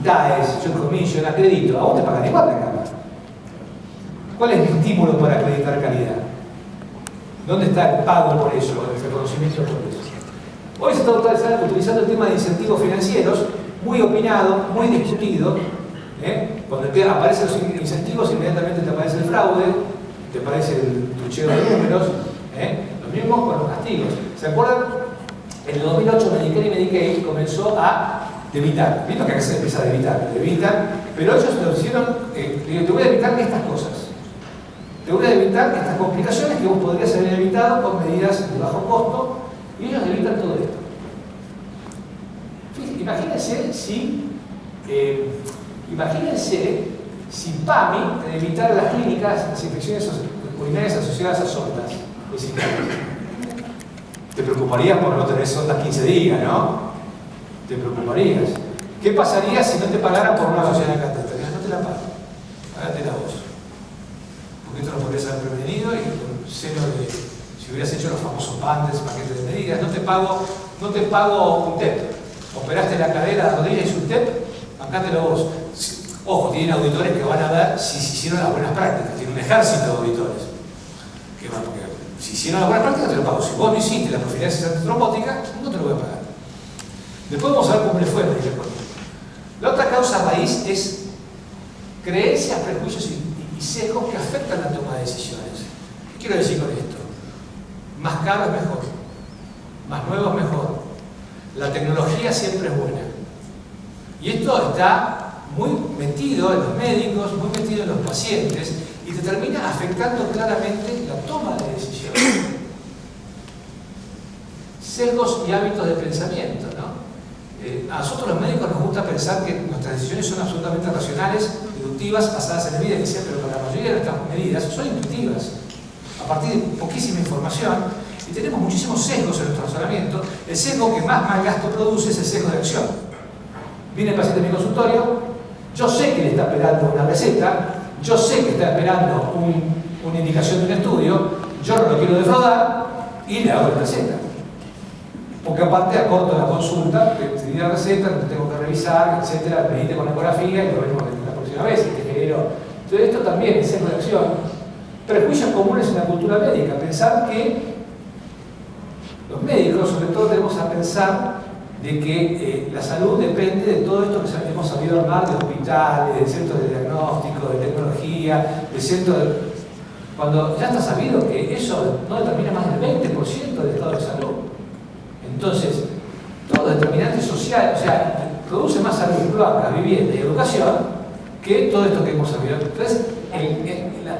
B: ITAES, yo commission, acredito, a vos te pagan igual la cama. ¿Cuál es mi estímulo para acreditar calidad? ¿Dónde está el pago por eso, el reconocimiento por eso? Hoy se está utilizando el tema de incentivos financieros, muy opinado, muy discutido. Cuando aparecen los incentivos, inmediatamente te aparece el fraude, te aparece el trucheo de números, lo mismo con los castigos. ¿Se acuerdan? En el 2008 Medicare y Medicaid comenzó a debitar. ¿Vieron que acá se empieza a debitar? Pero ellos lo hicieron, te voy a debitar estas cosas. Te voy a evitar estas complicaciones que vos podrías haber evitado con medidas de bajo costo, y ellos evitan todo esto. Fíjense, imagínense si PAMI evitara las clínicas, las infecciones urinarias asociadas a sondas, Te preocuparías por no tener sondas 15 días, ¿no? Te preocuparías. ¿Qué pasaría si no te pagaran por una evaluación de catéter? No te la pago. Págatela vos. Porque esto lo podrías haber prevenido y con cero de... Si hubieras hecho los famosos paquetes de medidas, no te pago un TEP. Operaste la cadera, la rodilla y un TEP, bancátelo vos. Ojo, tienen auditores que van a ver si se hicieron las buenas prácticas. Tiene un ejército de auditores. Que van, porque si hicieron las buenas prácticas, te lo pago. Si vos no hiciste la profilaxis antitrombótica, no te lo voy a pagar. Después vamos a ver cómo le fue. La otra causa raíz es creencias, prejuicios y sesgos que afectan la toma de decisiones. ¿Qué quiero decir con esto? Más caro es mejor, más nuevo es mejor. La tecnología siempre es buena. Y esto está muy metido en los médicos, muy metido en los pacientes y te termina afectando claramente la toma de decisiones. Sesgos y hábitos de pensamiento, ¿no? A nosotros los médicos nos gusta pensar que nuestras decisiones son absolutamente racionales, deductivas, basadas en evidencia, pero la mayoría de nuestras medidas son intuitivas, a partir de poquísima información, y tenemos muchísimos sesgos en nuestro razonamiento. El sesgo que más mal gasto produce es el sesgo de acción. Viene el paciente a mi consultorio, yo sé que le está esperando una receta, yo sé que está esperando una indicación de un estudio, yo no lo quiero defraudar y le hago la receta. Porque aparte acorto la consulta, te di la receta, te tengo que revisar, etcétera, medite con ecografía y lo vemos la próxima vez. Entonces esto también es sesgo de acción. Prejuicios comunes en la cultura médica. Pensar que los médicos, sobre todo, tenemos a pensar de que la salud depende de todo esto que hemos sabido armar de hospitales, de centros de diagnóstico, de tecnología, de centros de... Cuando ya está sabido que eso no determina más del 20% del estado de salud. Entonces, todo determinante social, o sea, produce más salud, cloacas, vivienda y educación que todo esto que hemos sabido. Entonces,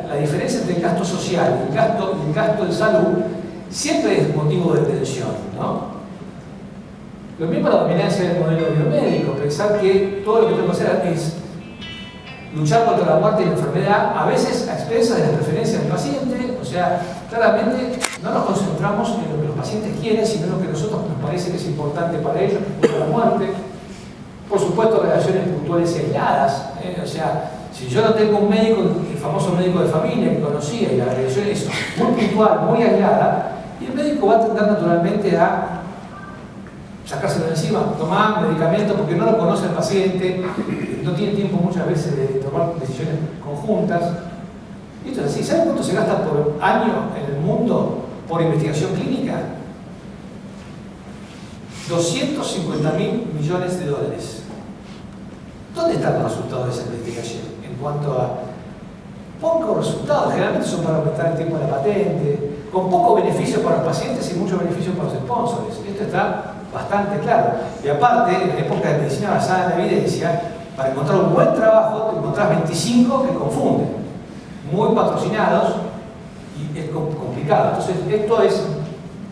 B: la diferencia entre el gasto social y el gasto de salud siempre es motivo de tensión, ¿no? Lo mismo la dominancia del modelo biomédico, pensar que todo lo que tenemos que hacer es luchar contra la muerte y la enfermedad, a veces a expensas de las preferencias del paciente, o sea, claramente no nos concentramos en lo que los pacientes quieren, sino en lo que a nosotros nos parece que es importante para ellos, como la muerte. Por supuesto, relaciones puntuales y aisladas, o sea, si yo no tengo un médico, el famoso médico de familia que conocía, y la relación es muy puntual, muy aislada, y el médico va a tender naturalmente a sacárselo de encima, tomar medicamentos porque no lo conoce el paciente, no tiene tiempo muchas veces de tomar decisiones conjuntas. Y esto es así. ¿Saben cuánto se gasta por año en el mundo por investigación clínica? 250.000 millones de dólares. ¿Dónde están los resultados de esa investigación? En cuanto a pocos resultados, generalmente son para aumentar el tiempo de la patente, con poco beneficio para los pacientes y mucho beneficio para los sponsors. Esto está bastante claro. Y aparte, en la época de medicina basada en la evidencia, para encontrar un buen trabajo, te encontrás 25 que confunden, muy patrocinados, y es complicado. Entonces, esto es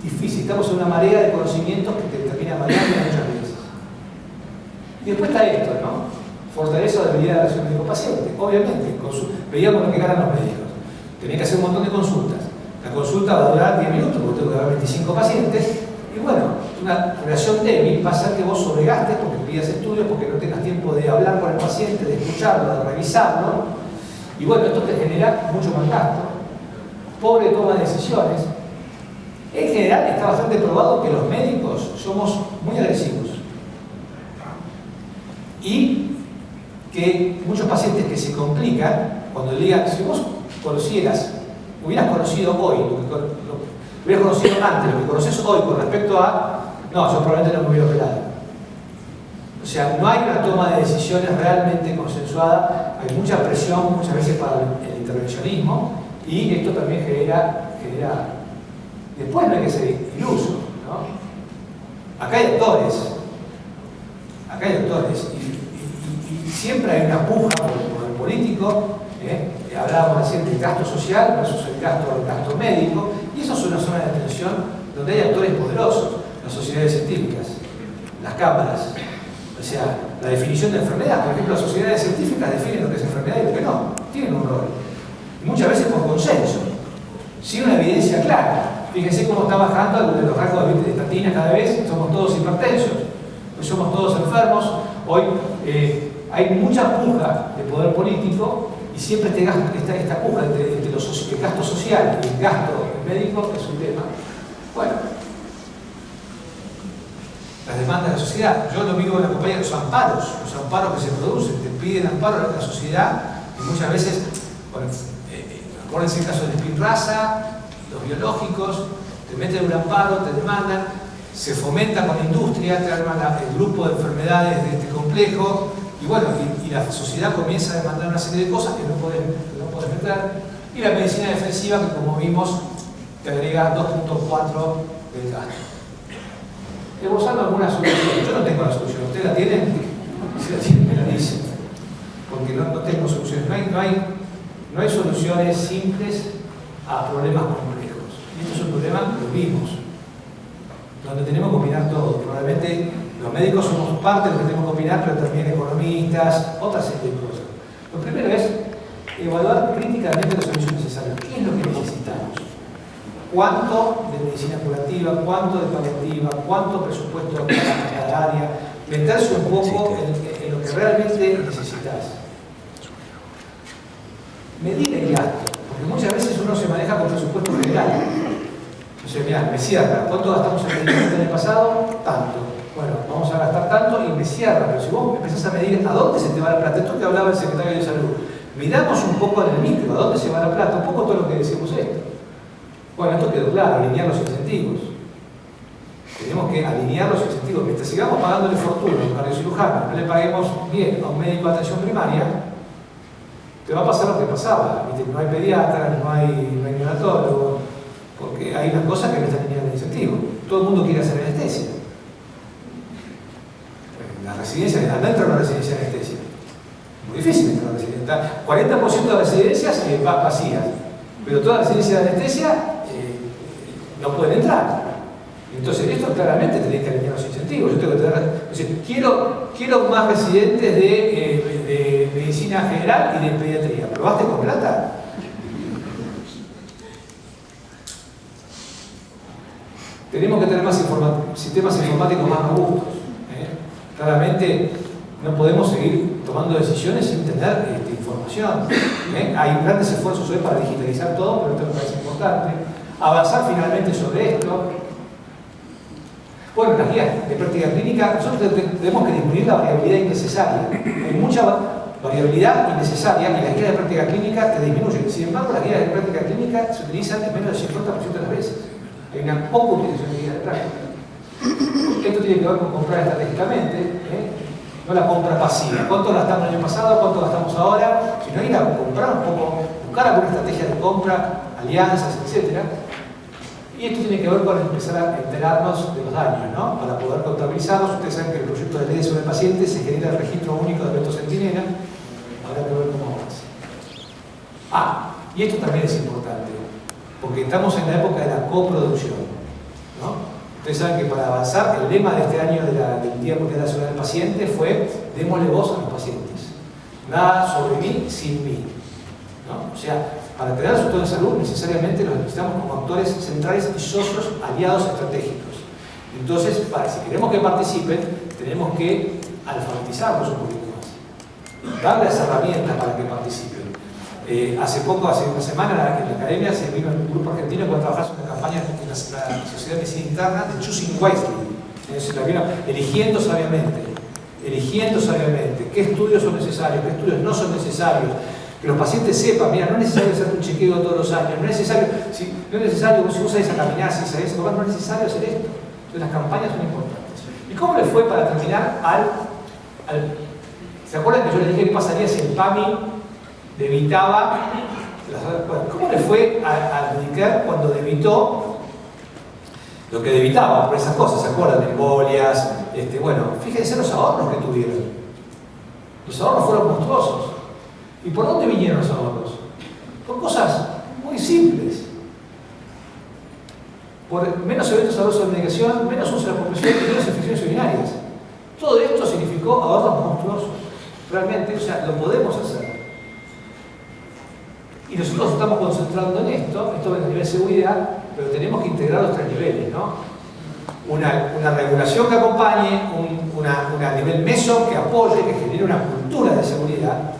B: difícil. Estamos en una marea de conocimientos que te termina mareando muchas veces. Y después está esto, ¿no? Fortaleza o debilidad de la relación médico-paciente. Obviamente, veíamos lo que ganan los médicos. Tenía que hacer un montón de consultas. La consulta va a durar 10 minutos porque tengo que dar 25 pacientes. Y bueno, una relación débil va a ser que vos sobregastes porque pidas estudios, porque no tengas tiempo de hablar con el paciente, de escucharlo, de revisarlo. Y bueno, esto te genera mucho más gasto. Pobre toma de decisiones. En general está bastante probado que los médicos somos muy agresivos. Y que muchos pacientes que se complican, cuando le digan, si vos hubieras conocido hoy, hubieras conocido antes lo que conoces hoy con respecto a, no, yo probablemente no me hubiera operado. O sea, no hay una toma de decisiones realmente consensuada, hay mucha presión muchas veces para el intervencionismo y esto también genera después no hay que ser iluso, ¿no? Acá hay doctores y siempre hay una puja por el político. Hablábamos recién del gasto social versus el gasto médico, y eso es una zona de tensión donde hay actores poderosos, las sociedades científicas, las cámaras, o sea, la definición de enfermedad. Por ejemplo, las sociedades científicas definen lo que es enfermedad y lo que no, tienen un rol, y muchas veces por consenso, sin una evidencia clara. Fíjense cómo está bajando de los rangos de estatinas cada vez, somos todos hipertensos, hoy somos todos enfermos, hoy hay mucha puja de poder político y siempre esta puja entre el gasto social y el gasto médico es un tema. Bueno, las demandas de la sociedad. Yo lo vivo en la compañía de los amparos que se producen, te piden amparo a la sociedad y muchas veces, bueno, acuérdense el caso de Spinraza, los biológicos, te meten un amparo, te demandan, se fomenta con la industria, te arman el grupo de enfermedades de este complejo y bueno, y la sociedad comienza a demandar una serie de cosas que no puedes meter, y la medicina defensiva que como vimos te agrega 2.4 del gasto. Esbozando alguna solución. Yo no tengo la solución. ¿Ustedes la tienen? Si la tienen, me la dicen. Porque no tengo soluciones. No hay soluciones simples a problemas complejos. Y esto es un problema que vimos, donde tenemos que combinar todo. Probablemente los médicos somos parte de lo que tenemos que combinar, pero también economistas, otra serie de cosas. Lo primero es evaluar críticamente los servicios necesarios. ¿Qué es lo que necesitamos? ¿Cuánto de medicina curativa? ¿Cuánto de paliativa? ¿Cuánto presupuesto para cada área? Meterse un poco en lo que realmente necesitas. Medir el gasto, porque muchas veces uno se maneja con presupuesto general. Entonces, mirá, me cierra. ¿Cuánto gastamos en medicamento en el pasado? Tanto. Bueno, vamos a gastar tanto y me cierra. Pero si vos empezás a medir a dónde se te va la plata, esto que hablaba el secretario de Salud, miramos un poco en el micro, a dónde se va la plata, un poco todo lo que decimos esto. Bueno, esto quedó claro, alinear los incentivos. Tenemos que alinear los incentivos. Mientras sigamos pagándole fortuna a un cardiocirujano, no le paguemos bien a un médico de atención primaria, te va a pasar lo que pasaba. No hay pediatra, no hay neonatólogo, porque hay unas cosas que no están alineando el incentivo. Todo el mundo quiere hacer anestesia. La residencia, adentro de una residencia de anestesia. Muy difícil entrar a una residencia. 40% de residencias vacías, pero toda residencia de anestesia no pueden entrar. Entonces, esto claramente tiene que alinear los incentivos. Yo tengo que tener, quiero más residentes de medicina general y de pediatría. ¿Probaste con plata? Tenemos que tener más sistemas informáticos más robustos. Claramente no podemos seguir tomando decisiones sin tener información. Hay grandes esfuerzos hoy para digitalizar todo, pero esto me parece importante. Avanzar finalmente sobre esto. Bueno, las guías de práctica clínica, nosotros tenemos que disminuir la variabilidad innecesaria. Hay mucha variabilidad innecesaria y las guías de práctica clínica te disminuyen. Sin embargo, las guías de práctica clínica se utilizan en menos del 50% de las veces. Hay una poca utilización de guías de práctica. Esto tiene que ver con comprar estratégicamente, no la compra pasiva. ¿Cuánto gastamos el año pasado? ¿Cuánto gastamos ahora? Sino ir a comprar un poco, buscar alguna estrategia de compra, alianzas, etc. Y esto tiene que ver con empezar a enterarnos de los daños, ¿no? Para poder contabilizarlos. Ustedes saben que el proyecto de ley sobre el paciente se genera el registro único de eventos centinela. Habrá que ver cómo avanza. Y esto también es importante, porque estamos en la época de la coproducción, ¿no? Ustedes saben que para avanzar, el lema de este año del Día Mundial Nacional del Paciente fue démosle voz a los pacientes. Nada sobre mí sin mí, ¿no? O sea, para tener resultados de salud necesariamente los necesitamos como actores centrales y socios aliados estratégicos. Entonces, si queremos que participen, tenemos que alfabetizarlos un poquito más. Darles herramientas para que participen. Hace una semana en la academia se vino un grupo argentino para trabajar sobre una campaña en la Sociedad de Medicina Interna de Choosing Wisely. La vino eligiendo sabiamente qué estudios son necesarios, qué estudios no son necesarios. Que los pacientes sepan, mira, no es necesario hacer un chequeo todos los años, no es necesario, si vos salís a caminar, si salís a comer, no es necesario hacer esto. Entonces las campañas son importantes. ¿Y cómo le fue para terminar ¿se acuerdan que yo les dije qué pasaría si el PAMI debitaba? ¿Cómo le fue al Medicare cuando debitó lo que debitaba por esas cosas? ¿Se acuerdan? Embolias, bueno, fíjense los ahorros que tuvieron. Los ahorros fueron monstruosos. ¿Y por dónde vinieron los ahorros? Por cosas muy simples. Por menos eventos adversos de medicación, menos uso de la población y menos infecciones urinarias. Todo esto significó ahorros monstruosos. Realmente, o sea, lo podemos hacer. Y nosotros estamos concentrando en esto a nivel de seguridad, pero tenemos que integrar los tres niveles, ¿no? Una regulación que acompañe, una nivel meso que apoye, que genere una cultura de seguridad,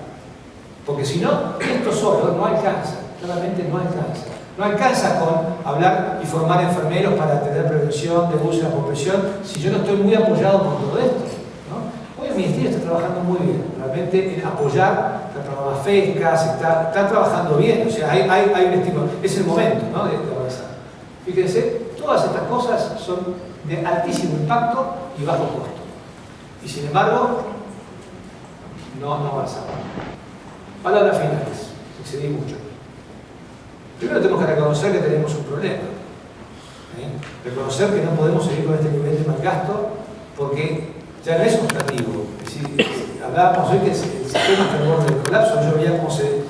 B: porque si no, esto solo no alcanza, claramente no alcanza. No alcanza con hablar y formar enfermeros para tener prevención de abuso y la compresión si yo no estoy muy apoyado por todo esto, ¿no? Hoy el Ministerio está trabajando muy bien, realmente en apoyar, está trabajando FESCAS, está trabajando bien, o sea, hay un estímulo, es el momento, ¿no?, de avanzar. Fíjense, todas estas cosas son de altísimo impacto y bajo costo. Y sin embargo, no avanzamos. Palabras finales, excedí mucho. Primero tenemos que reconocer que tenemos un problema. Reconocer que no podemos seguir con este nivel de mal gasto porque ya no es optativo. Es decir, hablábamos hoy que el sistema está en borde del colapso. Yo veía cómo se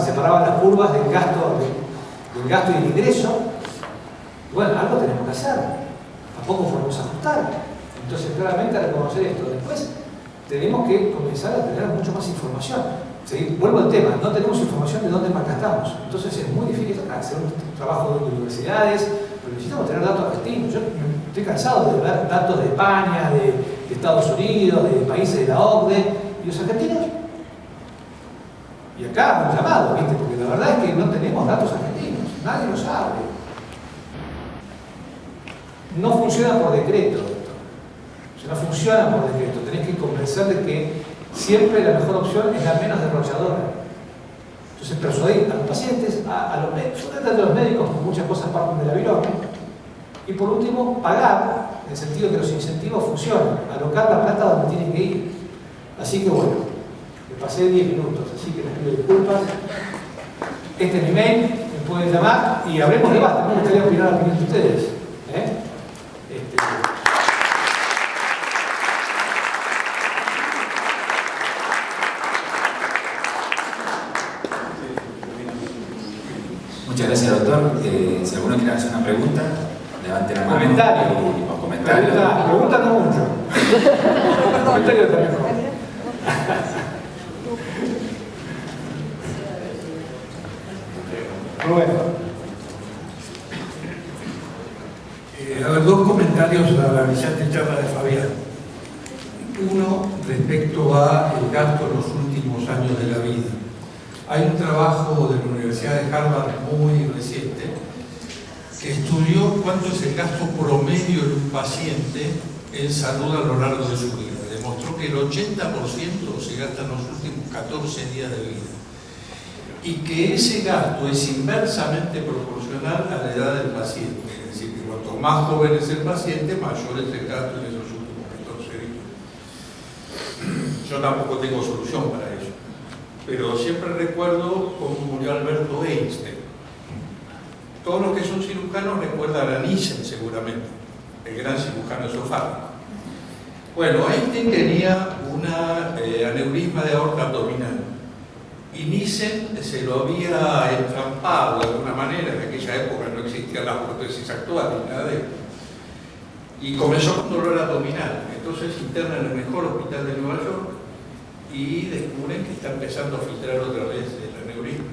B: separaban las curvas del gasto y el ingreso. Bueno, algo tenemos que hacer. Tampoco podemos ajustar. Entonces, claramente, reconocer esto. Después, tenemos que comenzar a tener mucho más información. ¿Sí? Vuelvo al tema, no tenemos información de dónde malgastamos. Entonces es muy difícil hacer un trabajo de universidades, pero necesitamos tener datos argentinos. Yo estoy cansado de ver datos de España, de Estados Unidos, de países de la OCDE, y los argentinos. Y acá un llamado, ¿viste? Porque la verdad es que no tenemos datos argentinos, nadie lo sabe. No funciona por decreto esto. O sea, no funciona por decreto. Tenés que convencer de que siempre la mejor opción es la menos derrochadora. Entonces, persuadir a los pacientes, a los médicos, sobre todo a los médicos, porque muchas cosas parten de la virome. Y por último, pagar, en el sentido que los incentivos funcionen, alocar la plata donde tienen que ir. Así que bueno, me pasé 10 minutos, así que les pido disculpas. Este es mi mail, me pueden llamar y habremos debate. Me gustaría opinar la opinión de ustedes.
A: Muchas gracias, doctor. Si alguno quiere hacer una pregunta, levante la mano.
B: Comentario. Pregunta no mucho. Comentario está mejor. Bueno.
C: A ver, dos comentarios a la brillante charla de Fabián. Uno, respecto al gasto en los últimos años de la vida. Hay un trabajo de la Universidad de Harvard muy reciente que estudió cuánto es el gasto promedio en un paciente en salud a lo largo de su vida. Demostró que el 80% se gasta en los últimos 14 días de vida y que ese gasto es inversamente proporcional a la edad del paciente. Es decir, que cuanto más joven es el paciente, mayor es el gasto en esos últimos 14 días. Yo tampoco tengo solución para eso. Pero siempre recuerdo cómo murió Alberto Einstein. Todos los que son cirujanos recuerdan a Nissen, seguramente, el gran cirujano esofágico. Bueno, Einstein tenía una aneurisma de aorta abdominal y Nissen se lo había entrampado de alguna manera. En aquella época no existían las prótesis actuales, nada de eso. Y comenzó con dolor abdominal. Entonces interna en el mejor hospital de Nueva York y descubren que está empezando a filtrar otra vez el aneurisma.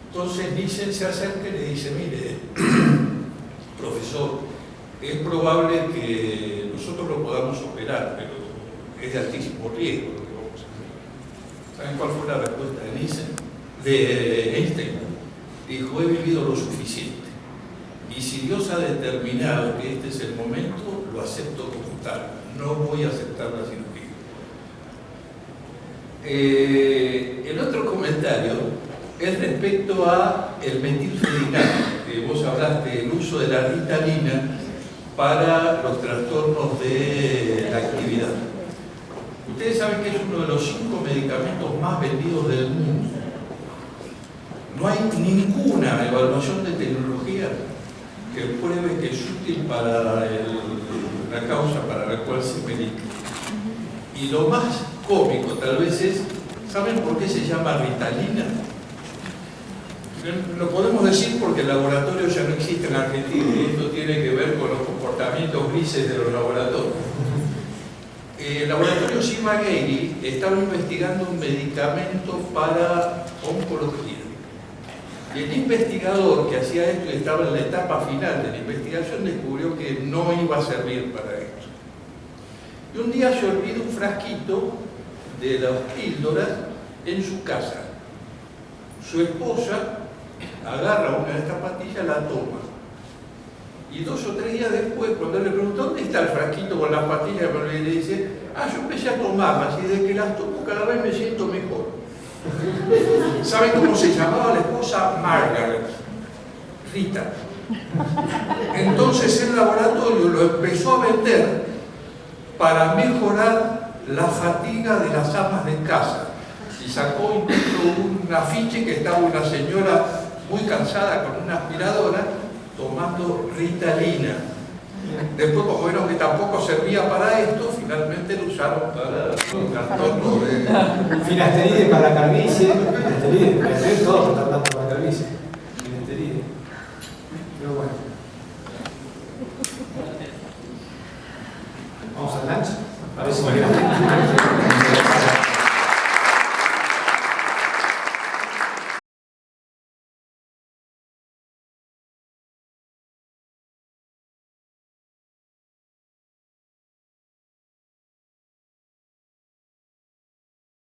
C: Entonces Nissen se acerca y le dice: mire, profesor, es probable que nosotros lo podamos operar, pero es de altísimo riesgo lo que vamos a hacer. ¿Saben cuál fue la respuesta de Nissen? De Einstein. Dijo: he vivido lo suficiente. Y si Dios ha determinado que este es el momento, lo acepto como tal. No voy a aceptar la cirugía. El otro comentario es respecto a el metilfenidato, que vos hablaste, el uso de la ritalina para los trastornos de la actividad. Ustedes saben que es uno de los 5 medicamentos más vendidos del mundo. No hay ninguna evaluación de tecnología que pruebe que es útil para la causa para la cual se medica. Y lo más cómico tal vez es, ¿saben por qué se llama ritalina? Lo podemos decir porque el laboratorio ya no existe en Argentina y esto tiene que ver con los comportamientos grises de los laboratorios. El laboratorio Ciba-Geigy estaba investigando un medicamento para oncología Y el investigador que hacía esto y estaba en la etapa final de la investigación descubrió que no iba a servir para esto. Y un día se olvidó un frasquito de las píldoras en su casa. Su esposa agarra una de estas pastillas, la toma. Y 2 o 3 días después, cuando le preguntó dónde está el frasquito con las pastillas, le dice, yo empecé a tomarlas y desde que las tomo cada vez me siento mejor. ¿Saben cómo se llamaba la esposa? Margaret, Rita. Entonces el laboratorio lo empezó a vender para mejorar la fatiga de las amas de casa. Y sacó incluso un afiche que estaba una señora muy cansada con una aspiradora tomando Ritalina. Después, como vieron que tampoco servía para esto, finalmente lo usaron para un trastorno de...
B: Finasteride para la calvicie, finasteride, todos están dando para la calvicie. Finasteride. Pero bueno. Vamos al lunch. Parece que